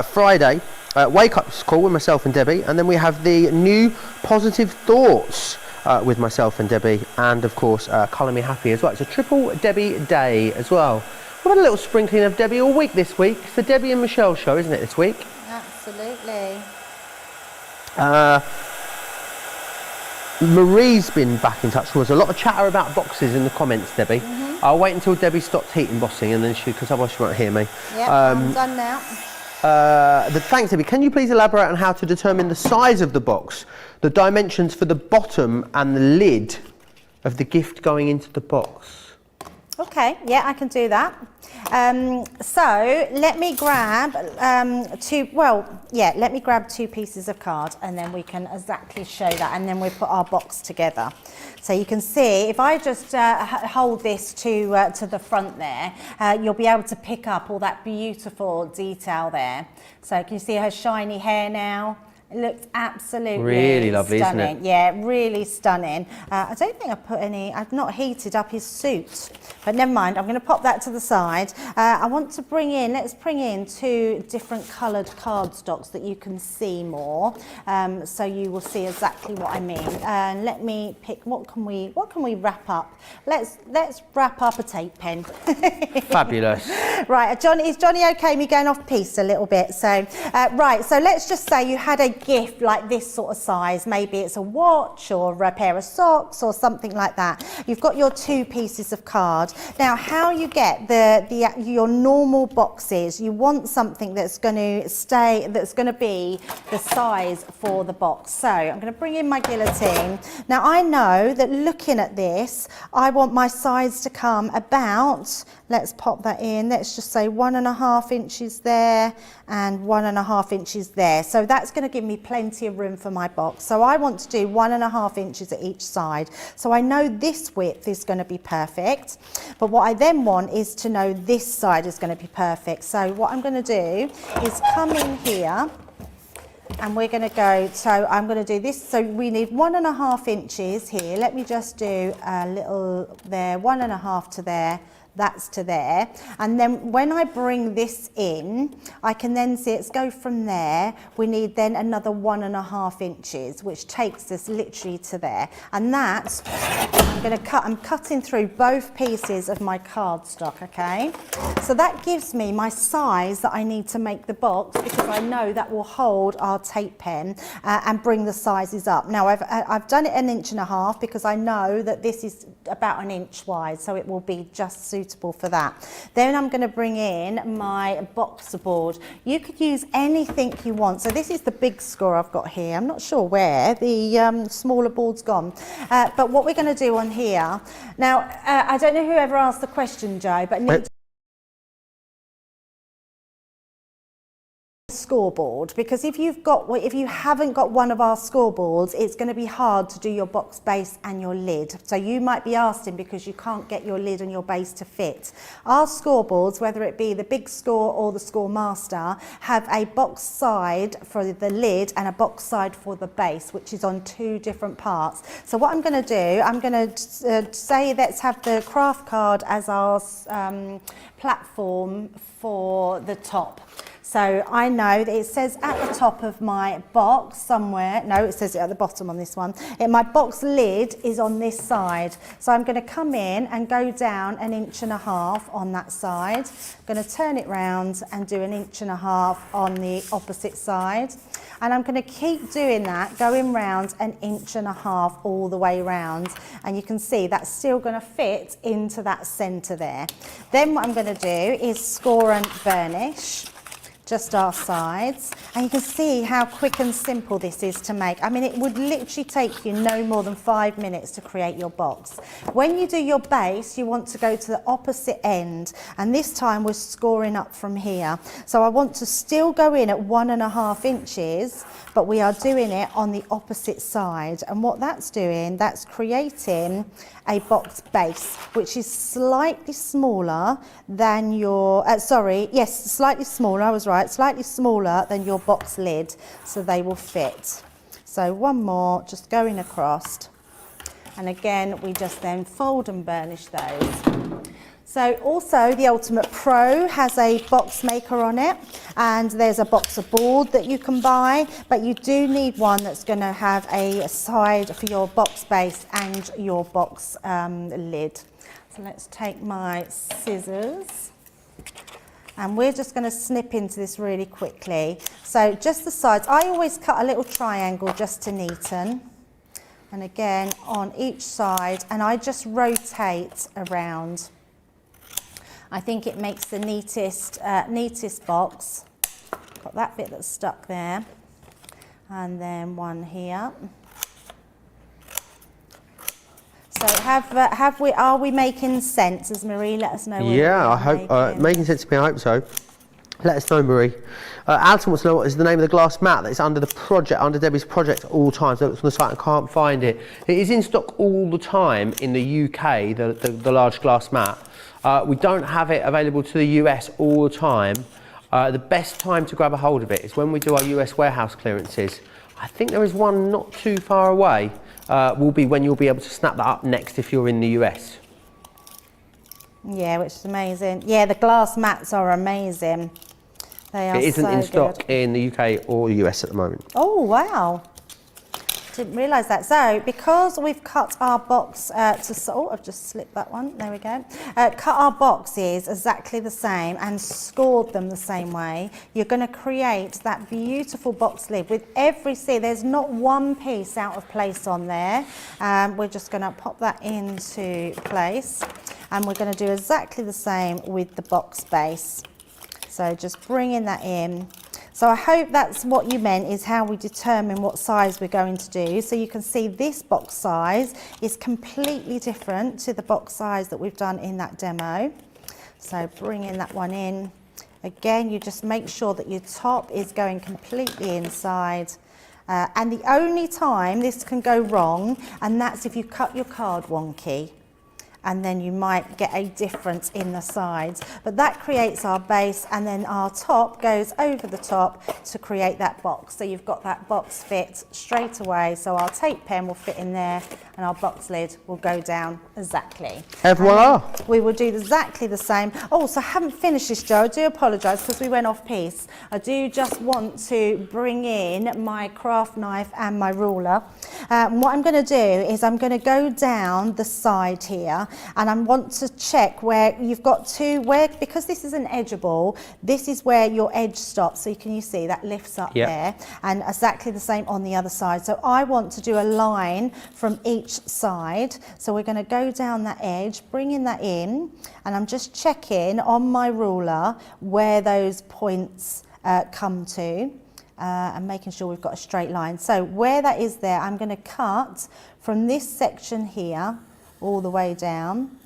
Friday, Wake Up's call with myself and Debbie. And then we have the new Positive Thoughts with myself and Debbie, and of course Colour Me Happy as well. It's a triple Debbie day as well. We've had a little sprinkling of Debbie all week this week. It's the Debbie and Michelle show, isn't it, this week? Absolutely. Marie's been back in touch with us. A lot of chatter about boxes in the comments, Debbie. I'll wait until Debbie stops heating bossing and then because otherwise she won't hear me. Yep, I'm done now. Thanks, Debbie. Can you please elaborate on how to determine the size of the box, the dimensions for the bottom and the lid of the gift going into the box? Okay, yeah, I can do that. So let me grab let me grab 2 pieces of card and then we can exactly show that, and then we put our box together. So you can see, if I just hold this to the front there, you'll be able to pick up all that beautiful detail there. So can you see her shiny hair now? It looks absolutely really lovely, stunning. isn't it? Yeah, really stunning. I don't think I've not heated up his suit, but never mind. I'm going to pop that to the side. I want to let's bring in 2 different coloured cardstocks that you can see more, so you will see exactly what I mean. Let me pick, what can we wrap up? Let's wrap up a tape pen. Fabulous. Right, is Johnny okay me going off piece a little bit? So, right, so let's just say you had a gift like this sort of size. Maybe it's a watch or a pair of socks or something like that. You've got your 2 pieces of card. Now, how you get your normal boxes, you want something that's going to be the size for the box. So I'm going to bring in my guillotine. Now, I know that looking at this, I want my sides to come about, let's pop that in, let's just say 1.5 inches there and 1.5 inches there. So that's going to give me plenty of room for my box. So I want to do 1.5 inches at each side. So I know this width is going to be perfect, but what I then want is to know this side is going to be perfect. So what I'm going to do is come in here and we're going to go, so I'm going to do this. So we need 1.5 inches here. Let me just do a little there, 1.5 to there. That's to there, and then when I bring this in, I can then see it's go from there. We need then another 1.5 inches, which takes us literally to there, and that's I'm cutting through both pieces of my cardstock. Okay, so that gives me my size that I need to make the box, because I know that will hold our tape pen and bring the sizes up. Now I've done it 1.5 inches because I know that this is about 1 inch wide, so it will be just suitable for that. Then I'm going to bring in my boxer board. You could use anything you want. So this is the big score I've got here. I'm not sure where the smaller board's gone, but what we're going to do on here now, I don't know whoever asked the question, Joe, but scoreboard, because if you haven't got one of our scoreboards, it's going to be hard to do your box base and your lid. So you might be asking because you can't get your lid and your base to fit. Our scoreboards, whether it be the big score or the score master, have a box side for the lid and a box side for the base, which is on 2 different parts. So what I'm going to do, I'm going to say let's have the craft card as our platform for the top. So I know that it says at the top of my box somewhere, no, it says it at the bottom on this one, my box lid is on this side. So I'm going to come in and go down 1.5 inches on that side. I'm going to turn it round and do 1.5 inches on the opposite side. And I'm going to keep doing that, going round 1.5 inches all the way round. And you can see that's still going to fit into that centre there. Then what I'm going to do is score and burnish just our sides, and you can see how quick and simple this is to make. I mean, it would literally take you no more than 5 minutes to create your box. When you do your base, you want to go to the opposite end, and this time we're scoring up from here. So I want to still go in at 1.5 inches, but we are doing it on the opposite side. And what that's doing, that's creating a box base, which is slightly smaller than your, slightly smaller, I was right, slightly smaller than your box lid, so they will fit. So one more, just going across. And again, we just then fold and burnish those. So also the Ultimate Pro has a box maker on it, and there's a boxer board that you can buy, but you do need one that's going to have a side for your box base and your box lid. So let's take my scissors And we're just going to snip into this really quickly. So just the sides. I always cut a little triangle just to neaten. And again, on each side, and I just rotate around. I think it makes the neatest box. Got that bit that's stuck there. And then one here. So are we making sense? As Marie, let us know. Yeah, I hope, making sense to me, I hope so. Let us know, Marie. Alison wants to know what is the name of the glass mat that's under the project, under Debbie's project at all times. I looked on the site and can't find it. It is in stock all the time in the UK, the large glass mat. We don't have it available to the US all the time. The best time to grab a hold of it is when we do our US warehouse clearances. I think there is one not too far away. Will be when you'll be able to snap that up next if you're in the US. Yeah, which is amazing. Yeah, the glass mats are amazing. They are. It isn't so in stock good. in the UK or the US at the moment. Oh, wow. Didn't realise that. So, because we've cut our box I've just slipped that one. There we go. Cut our boxes exactly the same and scored them the same way. You're going to create that beautiful box lid with every there's not one piece out of place on there. We're just going to pop that into place, and we're going to do exactly the same with the box base. So just bringing that in. So I hope that's what you meant, is how we determine what size we're going to do. So you can see this box size is completely different to the box size that we've done in that demo. So bringing that one in. Again, you just make sure that your top is going completely inside. And the only time this can go wrong, and that's if you cut your card wonky, and then you might get a difference in the sides. But that creates our base, and then our top goes over the top to create that box. So you've got that box fit straight away. So our tape pen will fit in there, and our box lid will go down exactly. Et voila! We will do exactly the same. Oh, so I haven't finished this, Joe. I do apologise because we went off piece. I do just want to bring in my craft knife and my ruler. What I'm going to do is I'm going to go down the side here, and I want to check where you've got to, because this is an edgeable, this is where your edge stops. So you see that lifts up there, and exactly the same on the other side. So I want to do a line from each side. So we're going to go down that edge, bringing that in, and I'm just checking on my ruler where those points come to. And making sure we've got a straight line. So where that is there, I'm going to cut from this section here all the way down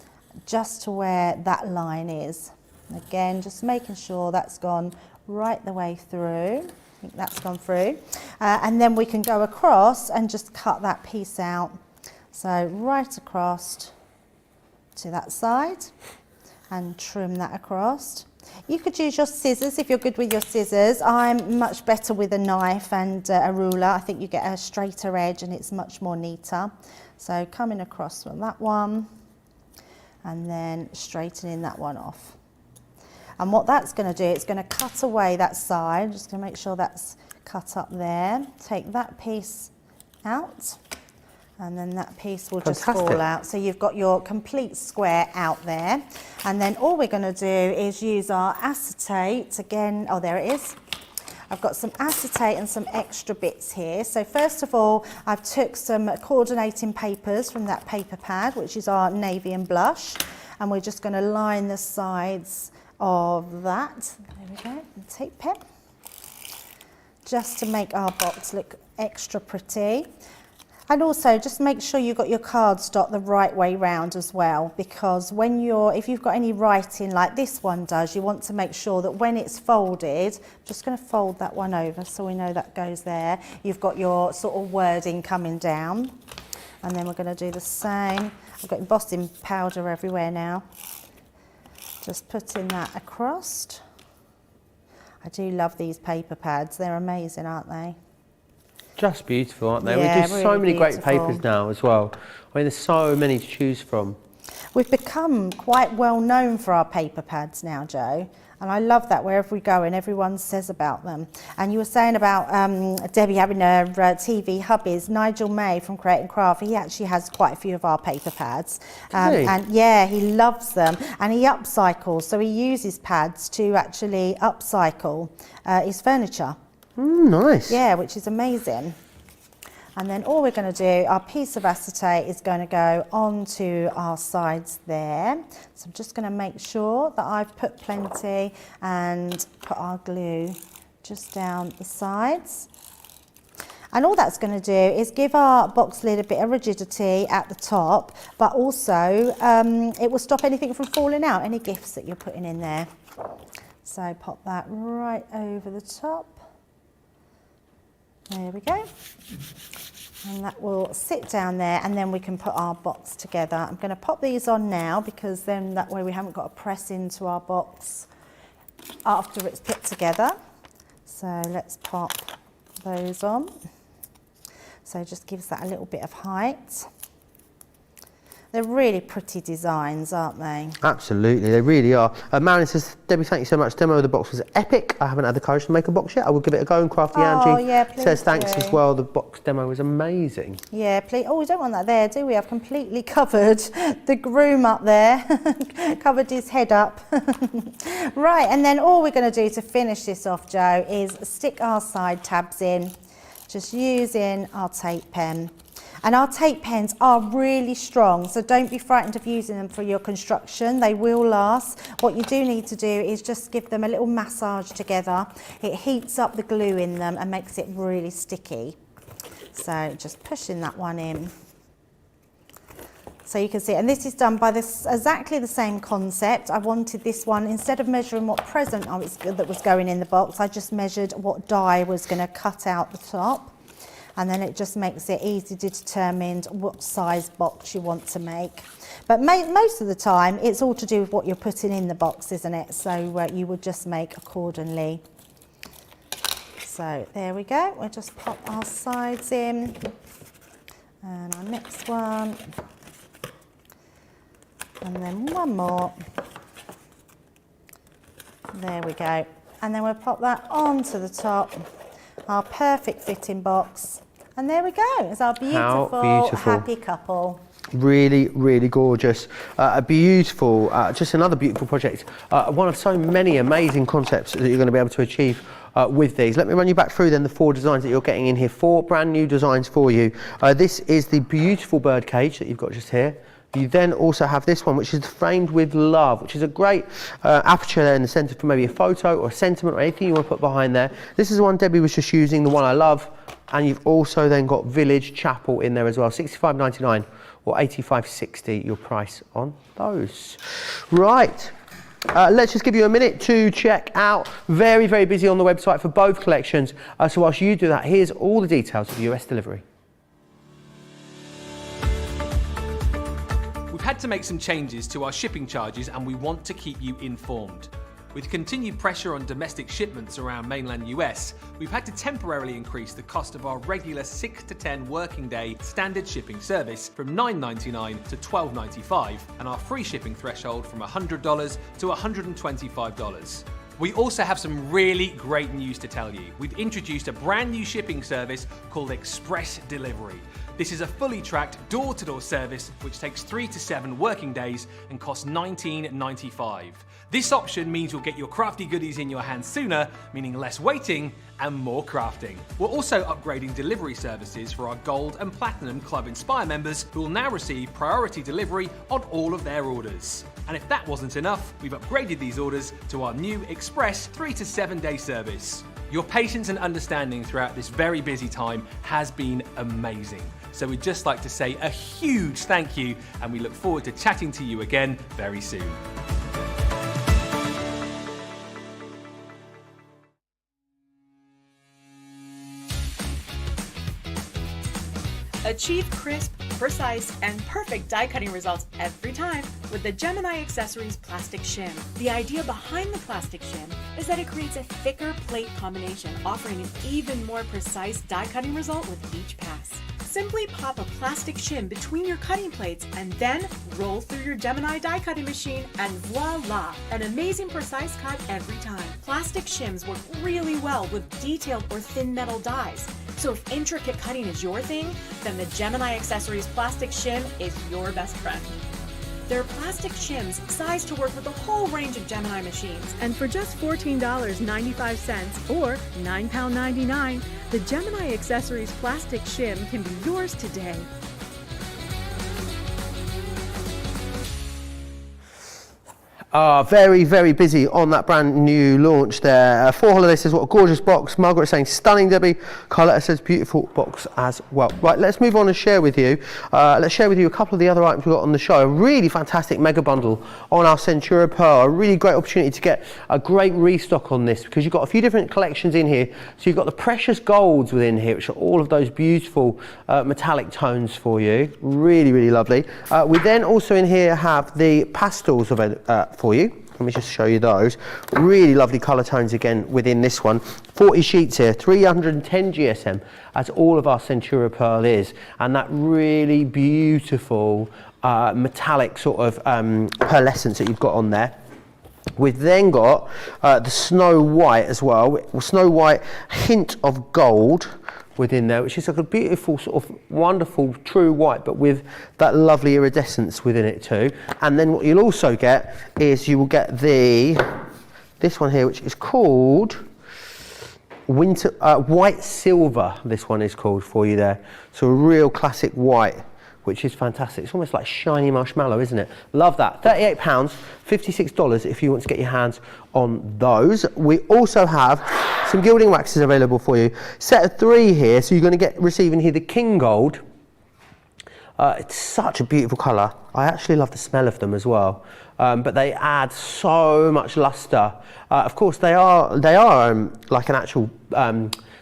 just to where that line is. Again, just making sure that's gone right the way through. I think that's gone through. And then we can go across and just cut that piece out. So right across to that side and trim that across. You could use your scissors if you're good with your scissors. I'm much better with a knife and a ruler. I think you get a straighter edge and it's much more neater. So coming across from that one and then straightening that one off. And what that's going to do, it's going to cut away that side. Just going to make sure that's cut up there. Take that piece out. And then that piece will just fall out. So you've got your complete square out there. And then all we're going to do is use our acetate again. Oh, there it is. I've got some acetate and some extra bits here. So first of all, I've took some coordinating papers from that paper pad, which is our navy and blush. And we're just going to line the sides of that. There we go. And tape pen. Just to make our box look extra pretty. And also just make sure you've got your cardstock the right way round as well, because if you've got any writing like this one does, you want to make sure that when it's folded, just going to fold that one over so we know that goes there. You've got your sort of wording coming down. And then we're going to do the same. I've got embossing powder everywhere now. Just putting that across. I do love these paper pads. They're amazing, aren't they? Just beautiful, aren't they? Yeah, we do really so many great beautiful. papers now as well. I mean, there's so many to choose from. We've become quite well known for our paper pads now, Joe. And I love that wherever we go and everyone says about them. And you were saying about Debbie having her TV hubbies. Nigel May from Create and Craft, he actually has quite a few of our paper pads. And yeah, he loves them. And he upcycles, so he uses pads to actually upcycle his furniture. Nice. Yeah, which is amazing. And then all we're going to do, our piece of acetate is going to go onto our sides there. So I'm just going to make sure that I've put plenty and put our glue just down the sides. And all that's going to do is give our box lid a bit of rigidity at the top, but also it will stop anything from falling out, any gifts that you're putting in there. So pop that right over the top. There we go. And that will sit down there, and then we can put our box together. I'm going to pop these on now because then that way we haven't got to press into our box after it's put together. So let's pop those on. So it just gives that a little bit of height. They're really pretty designs, aren't they? Absolutely, they really are. Marilyn says, Debbie, thank you so much. Demo of the box was epic. I haven't had the courage to make a box yet. I will give it a go. And Crafty Angie says thanks as well. The box demo was amazing. Yeah, please. Oh, we don't want that there, do we? I've completely covered the groom up there. Covered his head up. Right, and then all we're going to do to finish this off, Joe, is stick our side tabs in, just using our tape pen. And our tape pens are really strong, so don't be frightened of using them for your construction. They will last. What you do need to do is just give them a little massage together. It heats up the glue in them and makes it really sticky. So just pushing that one in. So you can see, and this is done by this exactly the same concept. I wanted this one, instead of measuring what present that was going in the box, I just measured what die was going to cut out the top. And then it just makes it easy to determine what size box you want to make. But most of the time, it's all to do with what you're putting in the box, isn't it? So you would just make accordingly. So there we go. We'll just pop our sides in. And our next one. And then one more. There we go. And then we'll pop that onto the top. Our perfect fitting box. And there we go. It's our beautiful, happy couple. Really, really gorgeous. A beautiful, just another beautiful project. One of so many amazing concepts that you're going to be able to achieve with these. Let me run you back through then the 4 designs that you're getting in here. 4 brand new designs for you. This is the beautiful bird cage that you've got just here. You then also have this one, which is framed with love, which is a great aperture there in the centre for maybe a photo or a sentiment or anything you want to put behind there. This is the one Debbie was just using, the one I love. And you've also then got Village Chapel in there as well, $65.99 or $85.60, your price on those. Right, let's just give you a minute to check out. Very, very busy on the website for both collections. So whilst you do that, here's all the details of US delivery. We've had to make some changes to our shipping charges and we want to keep you informed. With continued pressure on domestic shipments around mainland US, we've had to temporarily increase the cost of our regular 6 to 10 working day standard shipping service from $9.99 to $12.95 and our free shipping threshold from $100 to $125. We also have some really great news to tell you. We've introduced a brand new shipping service called Express Delivery. This is a fully tracked door-to-door service which takes 3 to 7 working days and costs $19.95. This option means you'll get your crafty goodies in your hands sooner, meaning less waiting and more crafting. We're also upgrading delivery services for our Gold and Platinum Club Inspire members who will now receive priority delivery on all of their orders. And if that wasn't enough, we've upgraded these orders to our new Express 3 to 7 day service. Your patience and understanding throughout this very busy time has been amazing. So we'd just like to say a huge thank you and we look forward to chatting to you again very soon. Achieve crisp, precise, and perfect die cutting results every time with the Gemini Accessories plastic shim. The idea behind the plastic shim is that it creates a thicker plate combination, offering an even more precise die cutting result with each pass. Simply pop a plastic shim between your cutting plates and then roll through your Gemini die cutting machine and voila! An amazing precise cut every time. Plastic shims work really well with detailed or thin metal dies. So if intricate cutting is your thing, then the Gemini Accessories plastic shim is your best friend. There are plastic shims sized to work with a whole range of Gemini machines. And for just $14.95 or £9.99, the Gemini Accessories plastic shim can be yours today. Very, very busy on that brand new launch there. For holiday says, what a gorgeous box. Margaret saying, stunning, Debbie. Carletta says, beautiful box as well. Right, let's move on and share with you. Let's share with you a couple of the other items we've got on the show. A really fantastic mega bundle on our Centura Pearl. A really great opportunity to get a great restock on this because you've got a few different collections in here. So you've got the precious golds within here, which are all of those beautiful metallic tones for you. Really, really lovely. We then also in here have the pastels for you. Let me just show you those. Really lovely colour tones again within this one. 40 sheets here, 310 GSM, as all of our Centura Pearl is. And that really beautiful metallic sort of pearlescence that you've got on there. We've then got the Snow White as well. Snow White hint of gold within there, which is like a beautiful sort of wonderful true white, but with that lovely iridescence within it too. And then what you'll also get is you will get this one here, which is called White Silver. This one is called for you there. So a real classic white, which is fantastic. It's almost like shiny marshmallow, isn't it? Love that. £38, $56 if you want to get your hands on those. We also have some gilding waxes available for you. Set of 3 here, so you're going to receiving here the King Gold. It's such a beautiful colour. I actually love the smell of them as well. But they add so much luster. Of course, they are like an actual.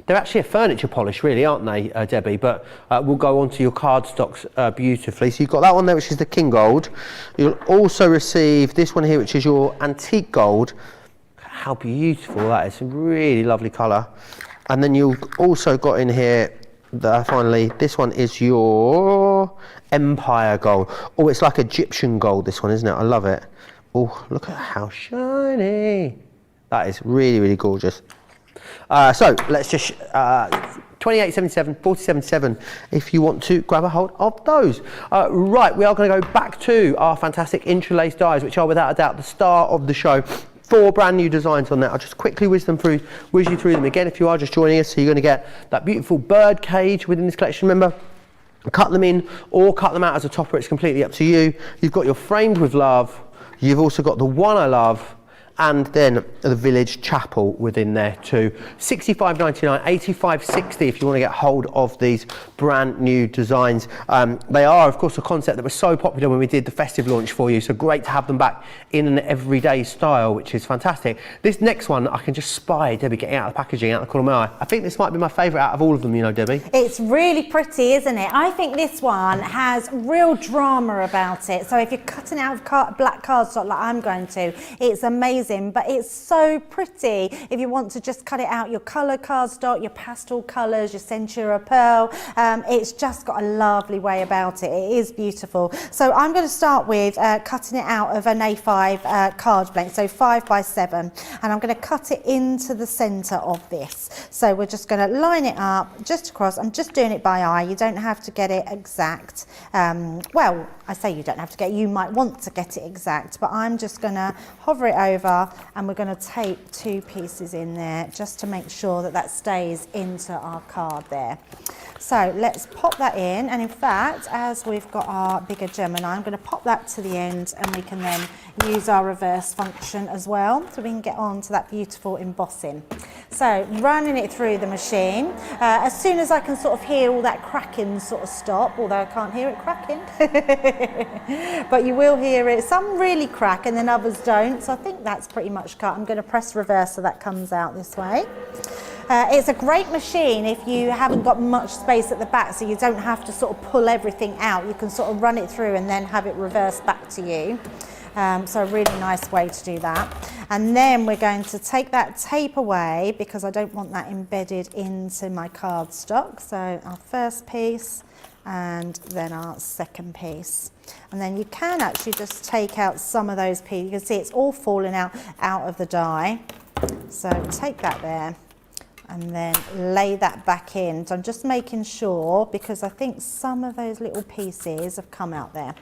They're actually a furniture polish, really, aren't they, Debbie? But will go onto your cardstocks beautifully. So you've got that one there, which is the King Gold. You'll also receive this one here, which is your Antique Gold. How beautiful that is! A really lovely colour. And then you've also got in here, finally, this one is your Empire Gold. Oh, it's like Egyptian gold, this one, isn't it? I love it. Oh, look at how shiny. That is really, really gorgeous. So let's just 28.77, 47.7 if you want to grab a hold of those. Right, we are going to go back to our fantastic Intri'Lace dies, which are without a doubt the star of the show. 4 brand new designs on there. I'll just quickly whiz you through them again if you are just joining us. So you're going to get that beautiful bird cage within this collection. Remember, cut them in or cut them out as a topper. It's completely up to you. You've got your Framed with Love. You've also got the One I Love. And then the Village Chapel within there too. $65.99, $85.60 if you want to get hold of these brand new designs. They are, of course, a concept that was so popular when we did the festive launch for you. So great to have them back in an everyday style, which is fantastic. This next one, I can just spy Debbie getting out of the packaging, out of the corner of my eye. I think this might be my favourite out of all of them, you know, Debbie. It's really pretty, isn't it? I think this one has real drama about it. So if you're cutting out of black cardstock like I'm going to, it's amazing. But it's so pretty if you want to just cut it out your colour cardstock, your pastel colours, your Centura Pearl. It's just got a lovely way about it. It is beautiful. So I'm going to start with cutting it out of an A5 card blank, so 5 by 7, and I'm going to cut it into the centre of this. So we're just going to line it up just across. I'm just doing it by eye. You don't have to get it exact. Well, I say you don't have to get, you might want to get it exact, but I'm just going to hover it over and we're going to tape 2 pieces in there just to make sure that that stays into our card there. So let's pop that in, and in fact, as we've got our bigger Gemini, I'm going to pop that to the end and we can then use our reverse function as well, so we can get on to that beautiful embossing. So running it through the machine, as soon as I can sort of hear all that cracking sort of stop, although I can't hear it cracking, but you will hear it. Some really crack and then others don't, so I think that's pretty much cut. I'm going to press reverse so that comes out this way. It's a great machine if you haven't got much space at the back, so you don't have to sort of pull everything out. You can sort of run it through and then have it reversed back to you. So a really nice way to do that. And then we're going to take that tape away because I don't want that embedded into my cardstock. So our first piece and then our second piece. And then you can actually just take out some of those pieces. You can see it's all falling out of the die. So take that there and then lay that back in. So I'm just making sure, because I think some of those little pieces have come out there.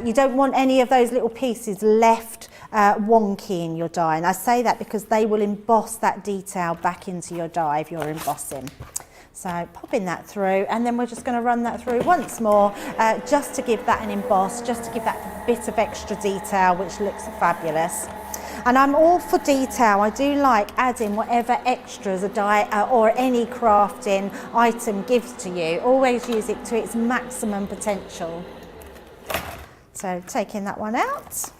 You don't want any of those little pieces left wonky in your die. And I say that because they will emboss that detail back into your die if you're embossing. So popping that through, and then we're just going to run that through once more, just to give that an emboss, just to give that bit of extra detail, which looks fabulous. And I'm all for detail. I do like adding whatever extras a die or any crafting item gives to you. Always use it to its maximum potential. So taking that one out.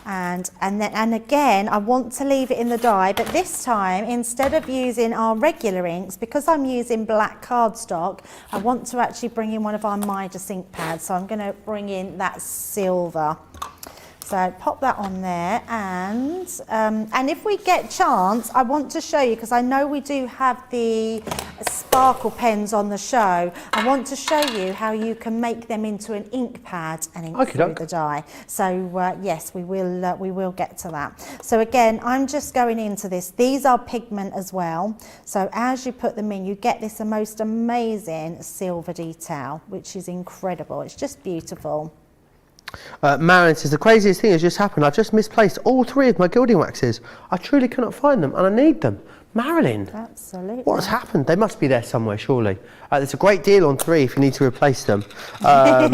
And again, I want to leave it in the die, but this time, instead of using our regular inks, because I'm using black cardstock, I want to actually bring in one of our Midas ink pads. So I'm going to bring in that silver. So pop that on there, and if we get chance, I want to show you, because I know we do have the sparkle pens on the show. I want to show you how you can make them into an ink pad and ink through the die. So yes, we will get to that. So again, I'm just going into this. These are pigment as well. So as you put them in, you get this most amazing silver detail, which is incredible. It's just beautiful. Marilyn says, the craziest thing has just happened. I've just misplaced all 3 of my gilding waxes. I truly cannot find them and I need them. Marilyn, absolutely. What has happened? They must be there somewhere, surely. There's a great deal on 3 if you need to replace them. As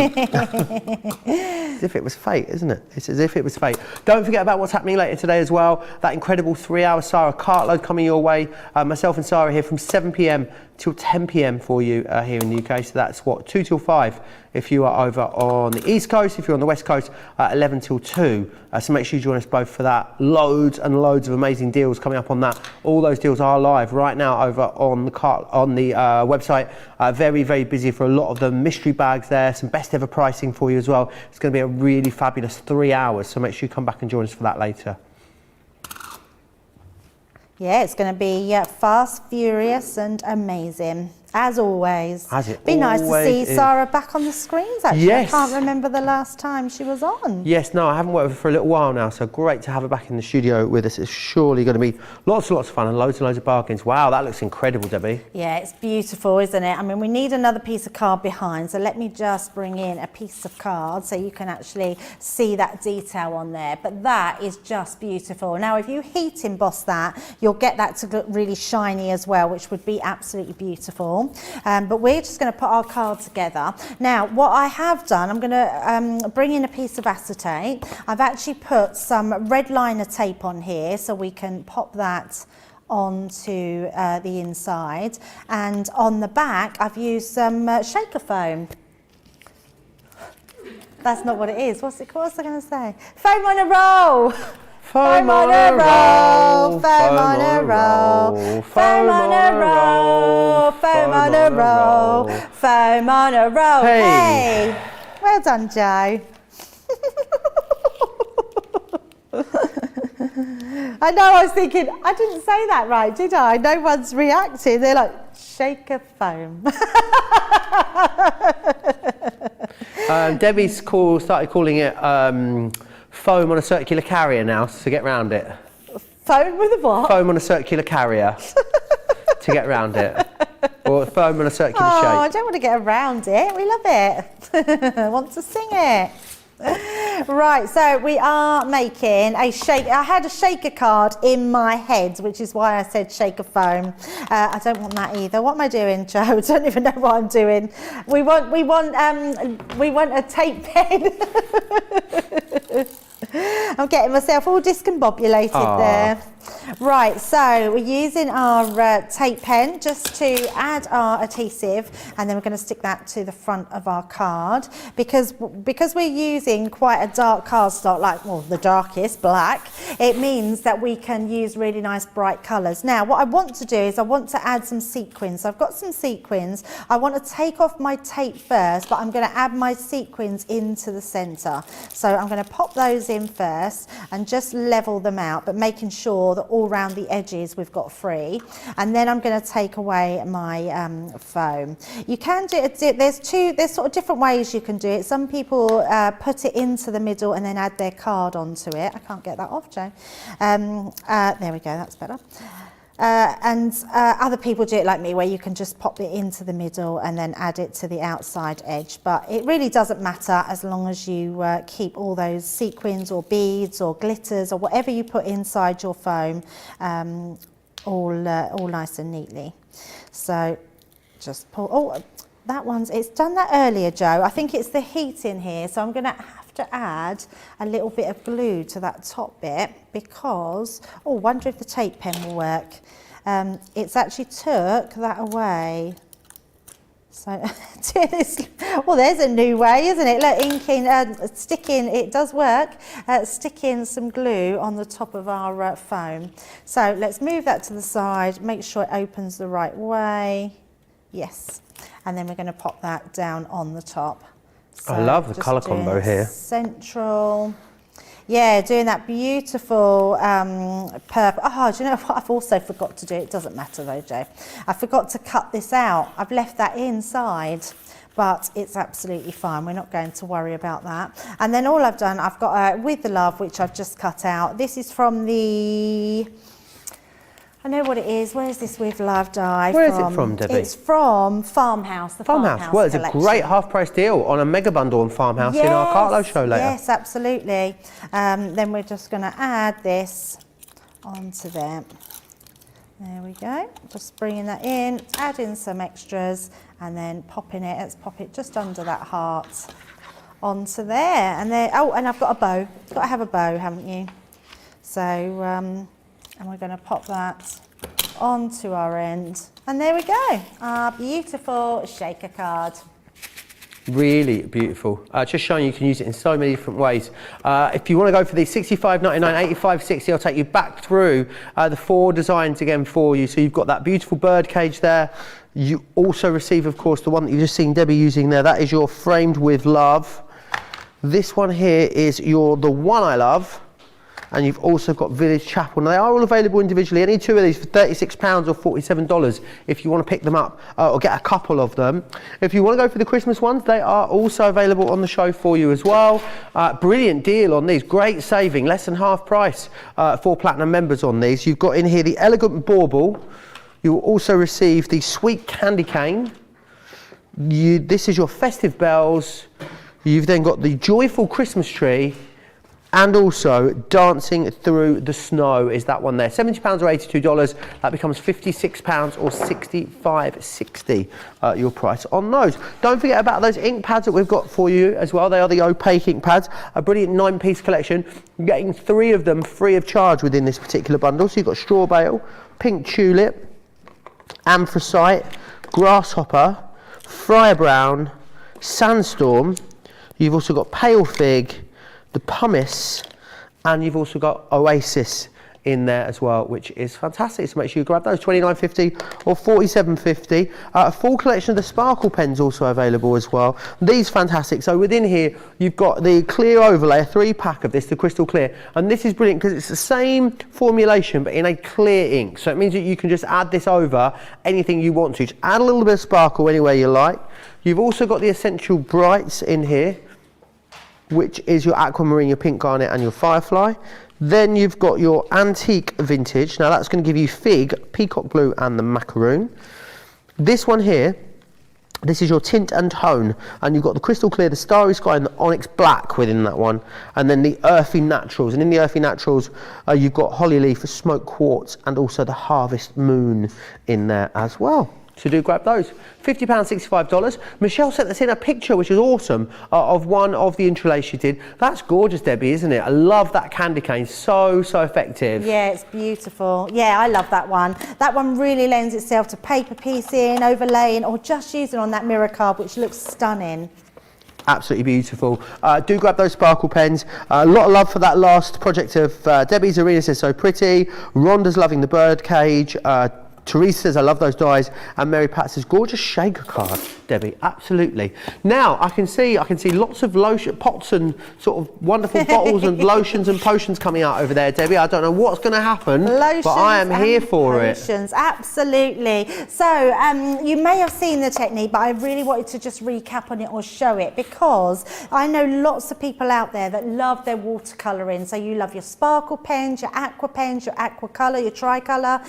if it was fate, isn't it? It's as if it was fate. Don't forget about what's happening later today as well. That incredible 3-hour Sarah cartload coming your way. Myself and Sarah here from 7 p.m. till 10 p.m. for you here in the UK. So that's what, 2 till 5 if you are over on the East Coast. If you're on the West Coast, 11 till 2. So make sure you join us both for that. Loads and loads of amazing deals coming up on that. All those deals are live right now over on the website. Very, very busy for a lot of the mystery bags there. Some best ever pricing for you as well. It's going to be a really fabulous 3 hours. So make sure you come back and join us for that later. Yeah, it's going to be fast, furious and amazing, as always. As it be nice to see is. Sarah back on the screens, actually. Yes. I can't remember the last time she was on. Yes, no, I haven't worked with her for a little while now, so great to have her back in the studio with us. It's surely going to be lots and lots of fun and loads of bargains. Wow, that looks incredible, Debbie. Yeah, it's beautiful, isn't it? I mean, we need another piece of card behind, so let me just bring in a piece of card so you can actually see that detail on there. But that is just beautiful. Now, if you heat emboss that, you'll get that to look really shiny as well, which would be absolutely beautiful. But we're just going to put our card together. Now, what I have done, I'm going to bring in a piece of acetate. I've actually put some red liner tape on here so we can pop that onto the inside. And on the back, I've used some shaker foam. That's not what it is. What's it called? What's I going to say? Foam on a roll! Foam on a roll, foam on a roll, foam on a roll, foam on a roll, foam on a roll. Hey! Well done, Joe. I know, I was thinking, I didn't say that right, did I? No one's reacting. They're like, shaker foam. Debbie's started calling it foam on a circular carrier now to get round it. Foam with a what? Foam on a circular carrier to get round it. Or foam on a circular shape. Oh, I don't want to get around it. We love it. I want to sing it. Right, so we are making a shake. I had a shaker card in my head, which is why I said shaker foam. I don't want that either. What am I doing, Joe? I don't even know what I'm doing. We want a tape pen. I'm getting myself all discombobulated there. Right, so we're using our tape pen just to add our adhesive, and then we're going to stick that to the front of our card because we're using quite a dark cardstock, like, well, the darkest black. It means that we can use really nice bright colours. Now, what I want to do is I want to add some sequins. So I've got some sequins. I want to take off my tape first, but I'm going to add my sequins into the centre. So I'm going to pop those in first and just level them out, but making sure that all around the edges we've got free. And then I'm going to take away my foam. You can do it, there's sort of different ways you can do it. Some people put it into the middle and then add their card onto it. I can't get that off, Joe. There we go, that's better. Other people do it like me, where you can just pop it into the middle and then add it to the outside edge. But it really doesn't matter as long as you keep all those sequins or beads or glitters or whatever you put inside your foam all nice and neatly. So just pull. Oh, that one's, it's done that earlier, Joe. I think it's the heat in here, so I'm going to have to add a little bit of glue to that top bit because, oh, wonder if the tape pen will work. It's actually took that away. So do this. Well, there's a new way, isn't it? Look, inking, sticking, it does work. Sticking some glue on the top of our foam. So let's move that to the side, make sure it opens the right way. Yes. And then we're going to pop that down on the top. So I love the colour combo here. Central. Yeah, doing that beautiful purple. Oh, do you know what I've also forgot to do? It doesn't matter though, Joe. I forgot to cut this out. I've left that inside, but it's absolutely fine. We're not going to worry about that. And then all I've done, I've got With the Love, which I've just cut out. This is from the... I know what it is. Where's this With Love die from? Where is it from, Debbie? It's from Farmhouse, the Farmhouse Well, it's collection. a great half-price deal on a mega bundle on Farmhouse in our Cartload show later. Yes, absolutely. Then we're just going to add this onto there. There we go. Just bringing that in, add in some extras, and then popping it. Let's pop it just under that heart onto there. And then, oh, and I've got a bow. You've got to have a bow, haven't you? So... and we're going to pop that onto our end. And there we go, our beautiful shaker card. Really beautiful. Just showing you can use it in so many different ways. If you want to go for the $65.99, $85.60, I'll take you back through the 4 designs again for you. So you've got that beautiful bird cage there. You also receive, of course, the one that you've just seen Debbie using there. That is your Framed With Love. This one here is the One I Love. And you've also got Village Chapel. Now, they are all available individually. Any 2 of these for £36 or $47 if you want to pick them up or get a couple of them. If you want to go for the Christmas ones, they are also available on the show for you as well. Brilliant deal on these. Great saving. Less than half price for Platinum members on these. You've got in here the Elegant Bauble. You will also receive the Sweet Candy Cane. This is your Festive Bells. You've then got the Joyful Christmas Tree. And also, Dancing Through the Snow is that one there. £70 or $82. That becomes £56 or $65.60 your price on those. Don't forget about those ink pads that we've got for you as well. They are the opaque ink pads. A brilliant 9-piece collection. You're getting 3 of them free of charge within this particular bundle. So you've got Straw Bale, Pink Tulip, Anthracite, Grasshopper, Friar Brown, Sandstorm. You've also got Pale Fig, the Pumice, and you've also got Oasis in there as well, which is fantastic. So make sure you grab those, $29.50 or $47.50. A full collection of the Sparkle pens also available as well. These fantastic. So within here, you've got the clear overlay, a 3-pack of this, the crystal clear. And this is brilliant because it's the same formulation, but in a clear ink. So it means that you can just add this over anything you want to. Just add a little bit of sparkle anywhere you like. You've also got the Essential Brights in here, which is your Aquamarine, your Pink Garnet and your Firefly. Then you've got your Antique Vintage. Now that's going to give you Fig, Peacock Blue and the Macaroon. This one here, this is your Tint and Tone. And you've got the Crystal Clear, the Starry Sky and the Onyx Black within that one. And then the Earthy Naturals. And in the Earthy Naturals, you've got Holly Leaf, Smoke Quartz and also the Harvest Moon in there as well. So do grab those. £50, $65. Michelle sent us in a picture, which is awesome, of one of the Intri'Lace she did. That's gorgeous, Debbie, isn't it? I love that candy cane. So effective. Yeah, it's beautiful. Yeah, I love that one. That one really lends itself to paper piecing, overlaying, or just using on that mirror card, which looks stunning. Absolutely beautiful. Do grab those sparkle pens. A lot of love for that last project of Debbie's. Arena says so pretty. Rhonda's loving the bird cage. Teresa says, I love those dies. And Mary Pat says, gorgeous shaker card, Debbie. Absolutely. Now, I can see lots of lotion, pots and sort of wonderful bottles and lotions and potions coming out over there, Debbie. I don't know what's going to happen, but I am here for potions, absolutely. So, you may have seen the technique, but I really wanted to just recap on it or show it, because I know lots of people out there that love their watercolouring. So you love your sparkle pens, your aqua pens, your aqua colour, your tricolour,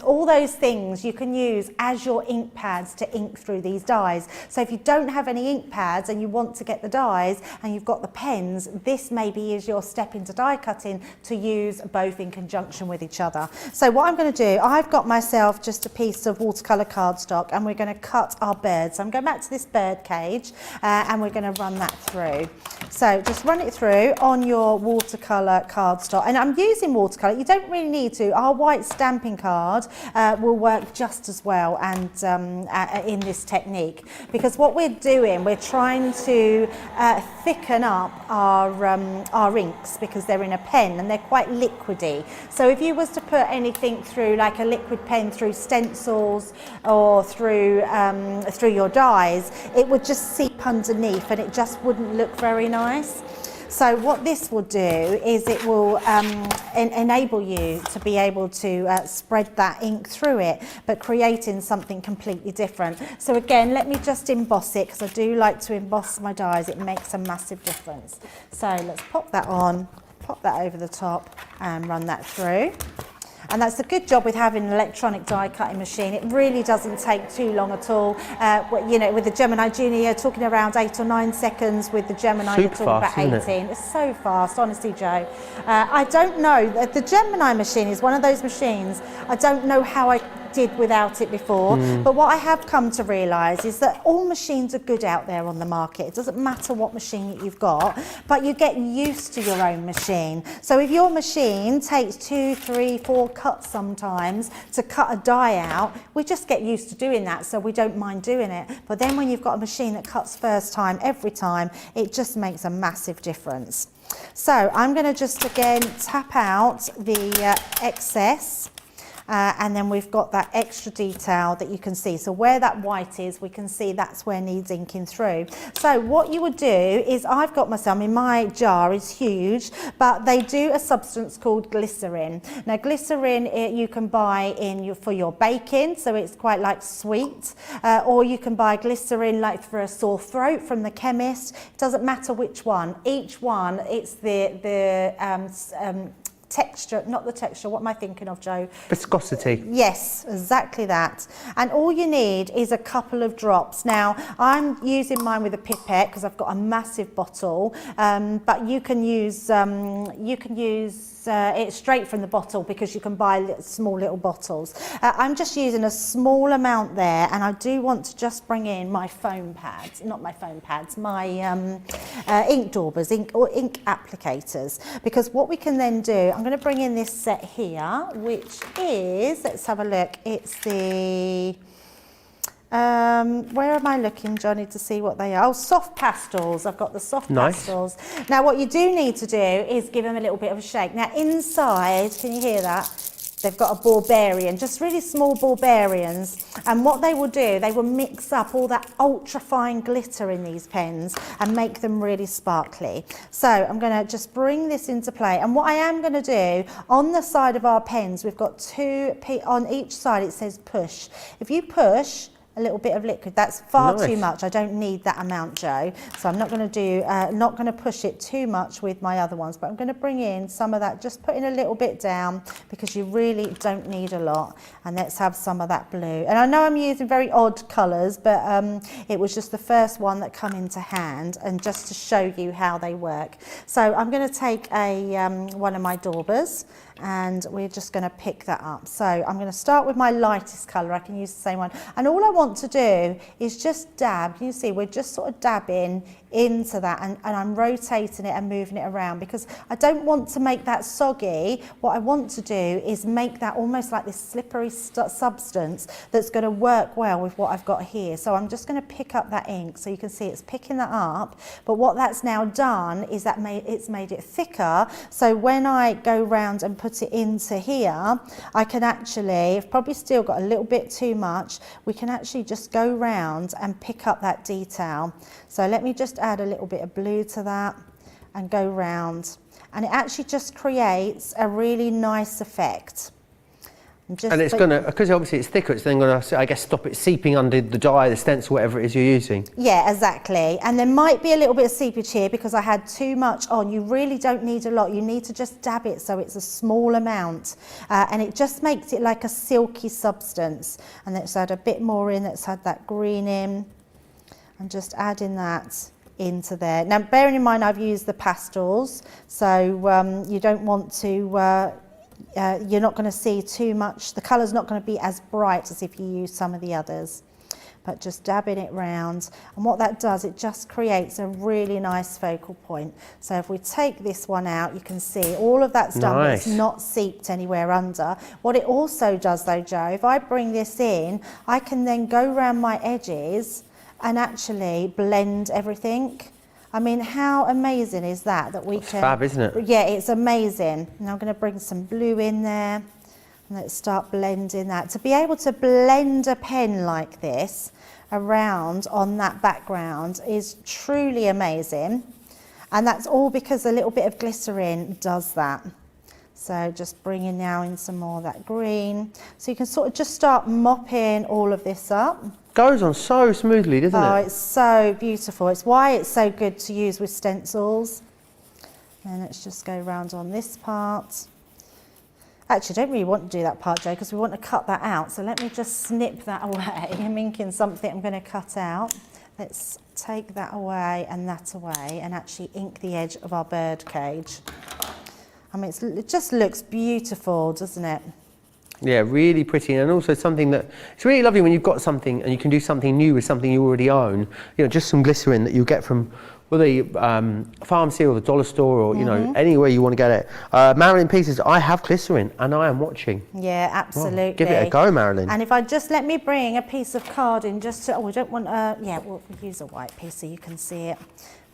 all those things you can use as your ink pads to ink through these dies. So if you don't have any ink pads and you want to get the dies and you've got the pens, this maybe is your step into die cutting to use both in conjunction with each other. So what I'm going to do, I've got myself just a piece of watercolour cardstock, and we're going to cut our birds. So I'm going back to this bird cage and we're going to run that through. So just run it through on your watercolour cardstock, and I'm using watercolour. You don't really need to. Our white stamping card will work just as well and in this technique, because what we're doing, we're trying to thicken up our inks, because they're in a pen and they're quite liquidy. So if you was to put anything through, like a liquid pen through stencils or through your dies, it would just seep underneath and it just wouldn't look very nice. So what this will do is it will enable you to be able to spread that ink through it, but creating something completely different. So again, let me just emboss it, because I do like to emboss my dies. It makes a massive difference. So let's pop that on, pop that over the top and run that through. And that's a good job with having an electronic die cutting machine. It really doesn't take too long at all. You know, with the Gemini Junior, you're talking around 8 or 9 seconds. With the Gemini, you're talking about 18. It's so fast, honestly, Joe. I don't know. The Gemini machine is one of those machines, I don't know how I did without it before, but what I have come to realise is that all machines are good out there on the market. It doesn't matter what machine you've got, but you get used to your own machine. So if your machine takes 2, 3, 4 cuts sometimes to cut a die out, we just get used to doing that, so we don't mind doing it. But then when you've got a machine that cuts first time every time, it just makes a massive difference. So I'm going to just again tap out the excess. And then we've got that extra detail that you can see. So where that white is, we can see that's where needs inking through. So what you would do is, I've got myself, my jar is huge, but they do a substance called glycerin. Now glycerin, you can buy for your baking, so it's quite like sweet, or you can buy glycerin like for a sore throat from the chemist. It doesn't matter which one. Each one, it's the texture, not the texture, what am I thinking of, Joe? Viscosity. Yes, exactly that. And all you need is a couple of drops. Now, I'm using mine with a pipette because I've got a massive bottle, but you can use it straight from the bottle, because you can buy small little bottles. I'm just using a small amount there, and I do want to just bring in my foam pads, not my foam pads, my ink daubers, ink applicators, because what we can then do, I'm going to bring in this set here, which is, let's have a look, it's the where am I looking, Johnny, to see what they are? Oh, soft pastels. I've got the soft pastels. Now, what you do need to do is give them a little bit of a shake. Now, inside, can you hear that? They've got a barbarian, just really small barbarians. And what they will do, they will mix up all that ultra fine glitter in these pens and make them really sparkly. So I'm going to just bring this into play. And what I am going to do, on the side of our pens, we've got 2, on each side it says push. If you push, a little bit of liquid. That's far Nice. too much. I don't need that amount, Joe. So I'm not going to do, not going to push it too much with my other ones, but I'm going to bring in some of that, just putting a little bit down because you really don't need a lot. And let's have some of that blue. And I know I'm using very odd colours, but it was just the first one that come into hand, and just to show you how they work. So I'm going to take one of my daubers, and we're just going to pick that up. So I'm going to start with my lightest colour. I can use the same one. And all I want to do is just dab. You see, we're just sort of dabbing into that, and I'm rotating it and moving it around because I don't want to make that soggy. What I want to do is make that almost like this slippery substance that's going to work well with what I've got here. So I'm just going to pick up that ink, so you can see it's picking that up. But what that's now done is that it's made it thicker. So when I go round and put it into here, I can actually, I've probably still got a little bit too much, we can actually just go round and pick up that detail. So let me just add a little bit of blue to that and go round. And it actually just creates a really nice effect. And it's going to, because obviously it's thicker, it's then going to, I guess, stop it seeping under the dye, the stencil, whatever it is you're using. Yeah, exactly. And there might be a little bit of seepage here because I had too much on. You really don't need a lot. You need to just dab it so it's a small amount. And it just makes it like a silky substance. And let's add a bit more in. Let's add that green in. And just adding that into there. Now, bearing in mind I've used the pastels, so you don't want to... you're not going to see too much, the colour's not going to be as bright as if you use some of the others, but just dabbing it round. And what that does, it just creates a really nice focal point. So if we take this one out, you can see all of that's done, but it's not seeped anywhere under. What it also does though, Joe, if I bring this in, I can then go around my edges and actually blend everything. I mean, how amazing is that we can... It's fab, isn't it? Yeah, it's amazing. Now I'm going to bring some blue in there, and let's start blending that. To be able to blend a pen like this around on that background is truly amazing. And that's all because a little bit of glycerin does that. So just bringing now in some more of that green. So you can sort of just start mopping all of this up. Goes on so smoothly, doesn't it? Oh, it's so beautiful. It's why it's so good to use with stencils. And let's just go around on this part. Actually, I don't really want to do that part, Joe, because we want to cut that out. So let me just snip that away. I'm inking something I'm going to cut out. Let's take that away and that away and actually ink the edge of our bird cage. I mean, it just looks beautiful, doesn't it? Yeah, really pretty, and also something that, it's really lovely when you've got something and you can do something new with something you already own. You know, just some glycerin that you get from, well, the pharmacy or the dollar store or, you know, anywhere you want to get it. Marilyn Pieces, I have glycerin and I am watching. Yeah, absolutely. Oh, give it a go, Marilyn. And if I just let me bring a piece of card in just to, oh, we don't want, yeah, we'll use a white piece so you can see it.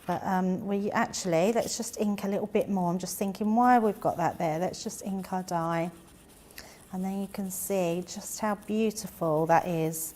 But we actually, let's just ink a little bit more. I'm just thinking why we've got that there. Let's just ink our die. And then you can see just how beautiful that is.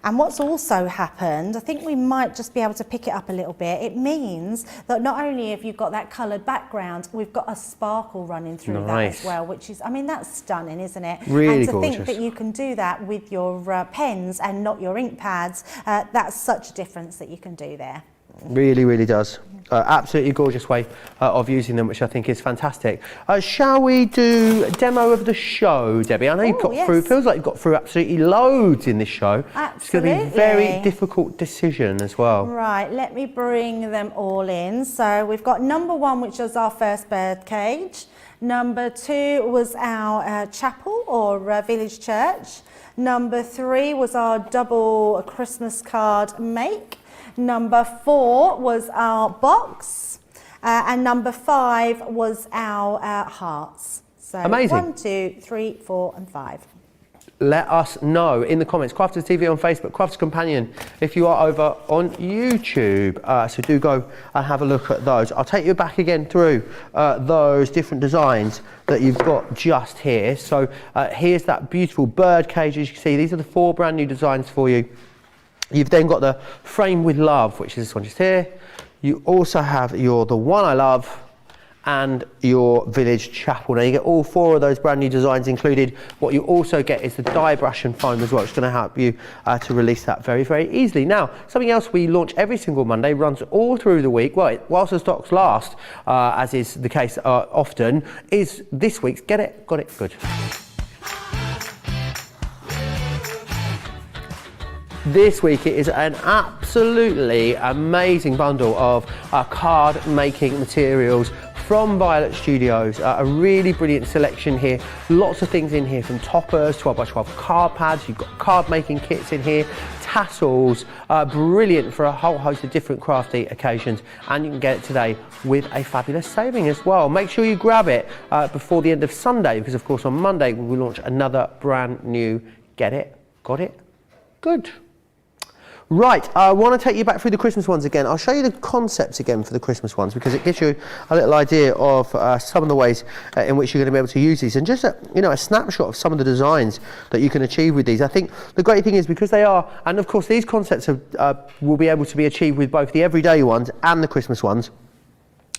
And what's also happened, I think we might just be able to pick it up a little bit. It means that not only have you got that coloured background, we've got a sparkle running through that as well, which is, I mean, that's stunning, isn't it? Really and to gorgeous. think that you can do that with your pens and not your ink pads, that's such a difference that you can do there. Really, really does. Absolutely gorgeous way of using them, which I think is fantastic. Shall we do a demo of the show, Debbie? I know you've got through, feels like you've got through absolutely loads in this show. Absolutely. It's going to be a very difficult decision as well. Right, let me bring them all in. So we've got number 1, which was our first bird cage. Number 2 was our chapel or village church. Number 3 was our double Christmas card make. Number 4 was our box, and number 5 was our hearts. So amazing. 1, 2, 3, 4, and 5. Let us know in the comments. Crafters TV on Facebook, Crafters Companion if you are over on YouTube. So do go and have a look at those. I'll take you back again through those different designs that you've got just here. So here's that beautiful bird cage. As you can see, these are the 4 brand new designs for you. You've then got the Frame with Love, which is this one just here. You also have the One I Love, and your village chapel. Now you get all 4 of those brand new designs included. What you also get is the die brush and foam as well. It's going to help you to release that very, very easily. Now, something else we launch every single Monday, runs all through the week, well, whilst the stocks last, as is the case often, is this week's Get It, Got It, Good. This week it is an absolutely amazing bundle of card making materials from Violet Studios. A really brilliant selection here. Lots of things in here, from toppers, 12x12 card pads. You've got card making kits in here, tassels. Brilliant for a whole host of different crafty occasions, and you can get it today with a fabulous saving as well. Make sure you grab it before the end of Sunday, because of course on Monday we will launch another brand new Get It, Got It, Good. Right, I want to take you back through the Christmas ones again. I'll show you the concepts again for the Christmas ones, because it gives you a little idea of some of the ways in which you're going to be able to use these, and just a snapshot of some of the designs that you can achieve with these. I think the great thing is, because they are, and of course these concepts will be able to be achieved with both the everyday ones and the Christmas ones.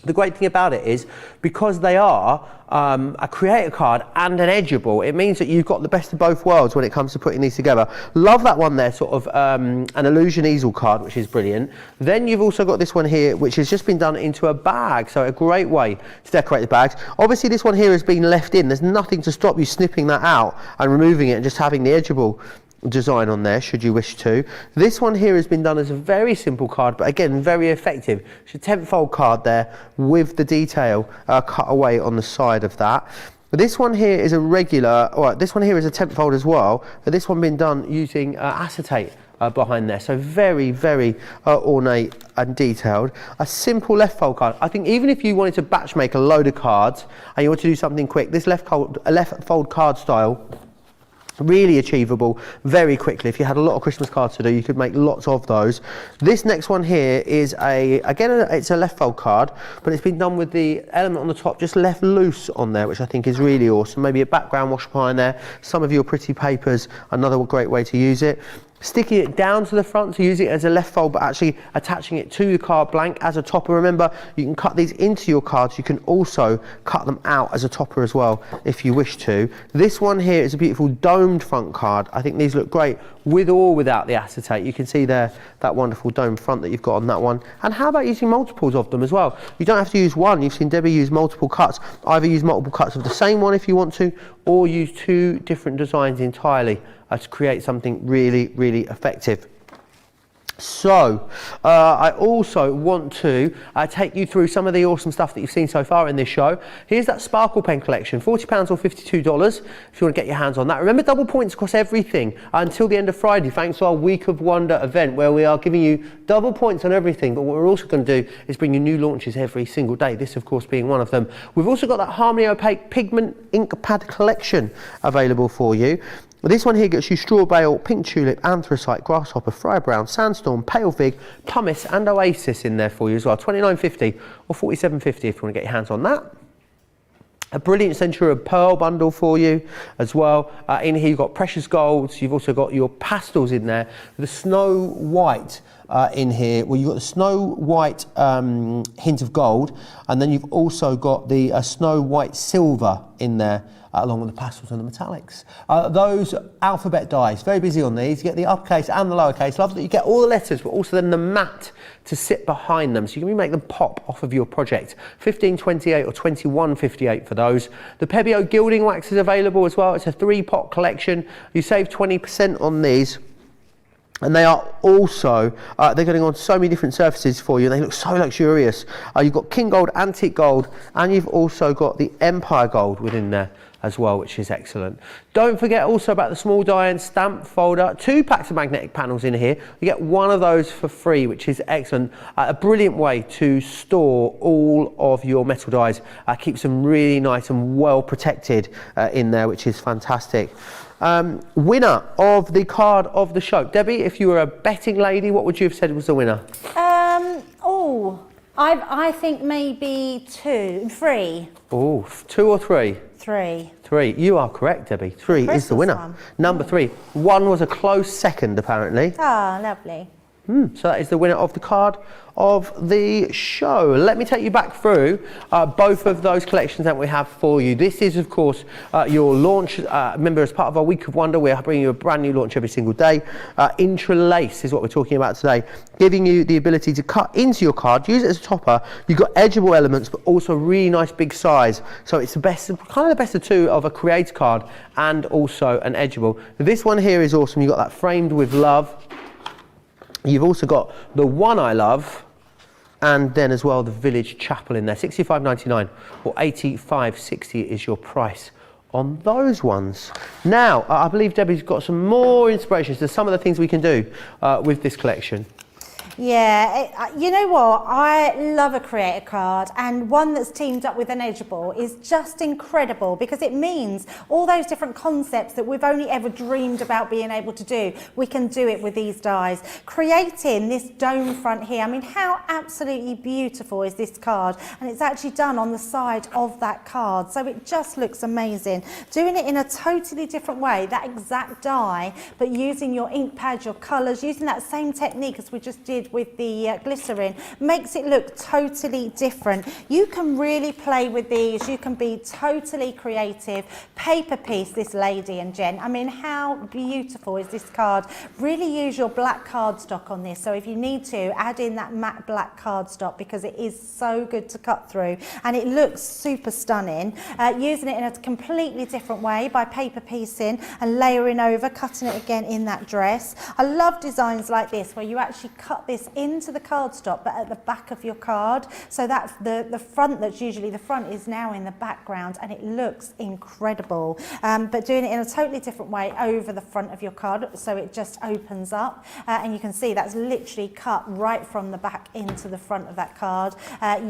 The great thing about it is, because they are a creator card and an edgeable, it means that you've got the best of both worlds when it comes to putting these together. Love that one there, sort of an illusion easel card, which is brilliant. Then you've also got this one here, which has just been done into a bag, so a great way to decorate the bags. Obviously this one here has been left in. There's nothing to stop you snipping that out and removing it and just having the edgeable design on there, should you wish to. This one here has been done as a very simple card, but again very effective. It's a 10th fold card there with the detail cut away on the side of that. This one here is a regular, this one here is a 10th fold as well, but this one been done using acetate behind there, so very, very ornate and detailed. A simple left fold card. I think even if you wanted to batch make a load of cards and you want to do something quick, this left fold card style, really achievable very quickly. If you had a lot of Christmas cards to do, you could make lots of those. This next one here is it's a left fold card, but it's been done with the element on the top just left loose on there, which I think is really awesome. Maybe a background wash behind there, some of your pretty papers, another great way to use it. Sticking it down to the front, so use it as a left fold, but actually attaching it to the card blank as a topper. Remember, you can cut these into your cards. You can also cut them out as a topper as well, if you wish to. This one here is a beautiful domed front card. I think these look great with or without the acetate. You can see there that wonderful domed front that you've got on that one. And how about using multiples of them as well? You don't have to use one. You've seen Debbie use multiple cuts. Either use multiple cuts of the same one if you want to, or use 2 different designs entirely to create something really, really effective. So, I also want to take you through some of the awesome stuff that you've seen so far in this show. Here's that Sparkle Pen collection, £40 or $52 if you want to get your hands on that. Remember, double points across everything until the end of Friday, thanks to our Week of Wonder event, where we are giving you double points on everything. But what we're also going to do is bring you new launches every single day, this of course being one of them. We've also got that Harmony Opaque Pigment Ink Pad collection available for you. This one here gets you Straw Bale, Pink Tulip, Anthracite, Grasshopper, Fire Brown, Sandstorm, Pale Fig, Pumice and Oasis in there for you as well. $29.50 or $47.50 if you want to get your hands on that. A brilliant Centura Pearl bundle for you as well. In here you've got precious golds, you've also got your pastels in there. The Snow White in here, well, you've got the Snow White hint of gold, and then you've also got the Snow White silver in there, along with the pastels and the metallics. Those alphabet dies, very busy on these. You get the uppercase and the lowercase. Love that you get all the letters, but also then the mat to sit behind them, so you can make them pop off of your project. $15.28 or $21.58 for those. The Pebeo gilding wax is available as well. It's a 3-pot collection. You save 20% on these. And they are also, they're going on so many different surfaces for you, and they look so luxurious. You've got King Gold, Antique Gold, and you've also got the Empire Gold within there as well, which is excellent. Don't forget also about the small die and stamp folder. 2 packs of magnetic panels in here. You get one of those for free, which is excellent. A brilliant way to store all of your metal dies. Keeps them really nice and well protected in there, which is fantastic. Winner of the card of the show. Debbie, if you were a betting lady, what would you have said was the winner? I think maybe 3. Oh, 2 or 3? 3. 3. You are correct, Debbie. 3 is the winner. One. Number 3. 1 was a close second, apparently. Ah, lovely. So that is the winner of the card of the show. Let me take you back through both of those collections that we have for you. This is, of course, your launch. Remember, as part of our Week of Wonder, we're bringing you a brand new launch every single day. Intri'Lace is what we're talking about today, giving you the ability to cut into your card, use it as a topper. You've got edgeable elements, but also really nice big size. So it's the best, kind of the best of two of a creator card and also an edgeable. This one here is awesome. You've got that framed with love. You've also got the One I Love, and then as well the Village Chapel in there. $65.99 or $85.60 is your price on those ones. Now, I believe Debbie's got some more inspirations to some of the things we can do with this collection. Yeah, you know what? I love a creator card, and one that's teamed up with an edgeable is just incredible because it means all those different concepts that we've only ever dreamed about being able to do, we can do it with these dies. Creating this dome front here, I mean, how absolutely beautiful is this card? And it's actually done on the side of that card, so it just looks amazing. Doing it in a totally different way, that exact die, but using your ink pad, your colours, using that same technique as we just did with the glycerin, makes it look totally different. You can really play with these, you can be totally creative. Paper piece, this lady and gent, I mean, how beautiful is this card? Really use your black cardstock on this, so if you need to, add in that matte black cardstock because it is so good to cut through and it looks super stunning. Using it in a completely different way by paper piecing and layering over, cutting it again in that dress. I love designs like this where you actually cut this into the cardstock but at the back of your card, so that's the front, that's usually the front is now in the background and it looks incredible. But doing it in a totally different way over the front of your card, so it just opens up and you can see that's literally cut right from the back into the front of that card,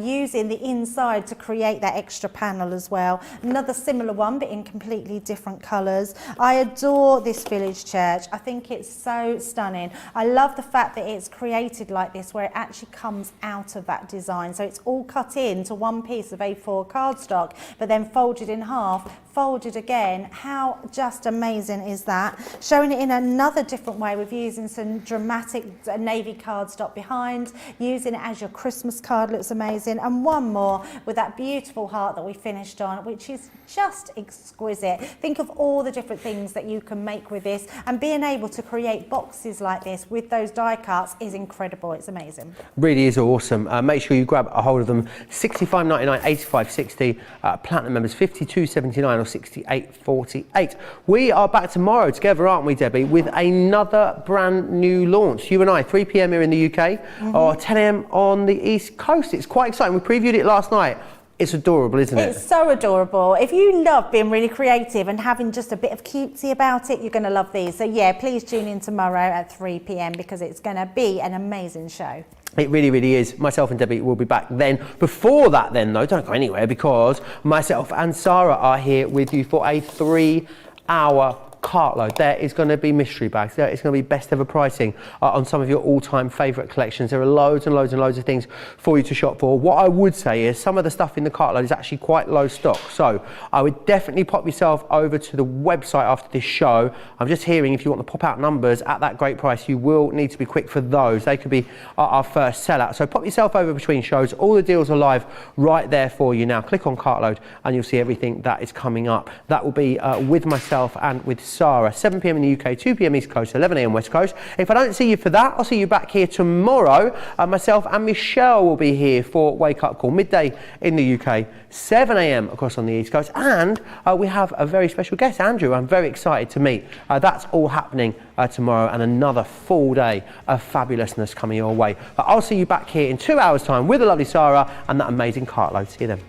using the inside to create that extra panel as well. Another similar one but in completely different colours. I adore this village church. I think it's so stunning. I love the fact that it's created like this where it actually comes out of that design, so it's all cut into one piece of A4 cardstock but then folded in half, folded again. How just amazing is that? Showing it in another different way with using some dramatic navy cardstock behind, using it as your Christmas card, looks amazing. And one more with that beautiful heart that we finished on, which is just exquisite. Think of all the different things that you can make with this, and being able to create boxes like this with those die cuts is incredible. It's amazing. Really is awesome. Make sure you grab a hold of them. $65.99, $85.60. Platinum members $52.79 or $68.48. We are back tomorrow together, aren't we, Debbie, with another brand new launch. You and I, 3 p.m. here in the UK or 10 a.m. on the East Coast. It's quite exciting. We previewed it last night. It's adorable, isn't it? It's so adorable. If you love being really creative and having just a bit of cutesy about it, you're going to love these. So yeah, please tune in tomorrow at 3 p.m. because it's going to be an amazing show. It really, really is. Myself and Debbie will be back then. Before that then, though, don't go anywhere because myself and Sarah are here with you for a 3-hour cartload. There is going to be mystery bags. There is going to be best ever pricing on some of your all-time favourite collections. There are loads and loads and loads of things for you to shop for. What I would say is some of the stuff in the cartload is actually quite low stock. So I would definitely pop yourself over to the website after this show. I'm just hearing if you want to pop out numbers at that great price, you will need to be quick for those. They could be our first sellout. So pop yourself over between shows. All the deals are live right there for you now. Click on cartload and you'll see everything that is coming up. That will be with myself and with Sarah, 7 p.m. in the UK, 2 p.m. East Coast, 11 a.m. West Coast. If I don't see you for that, I'll see you back here tomorrow. Myself and Michelle will be here for Wake Up Call, midday in the UK, 7 a.m. across on the East Coast. And we have a very special guest, Andrew, I'm very excited to meet. That's all happening tomorrow, and another full day of fabulousness coming your way. But I'll see you back here in 2 hours' time with the lovely Sarah and that amazing cartload. See you then.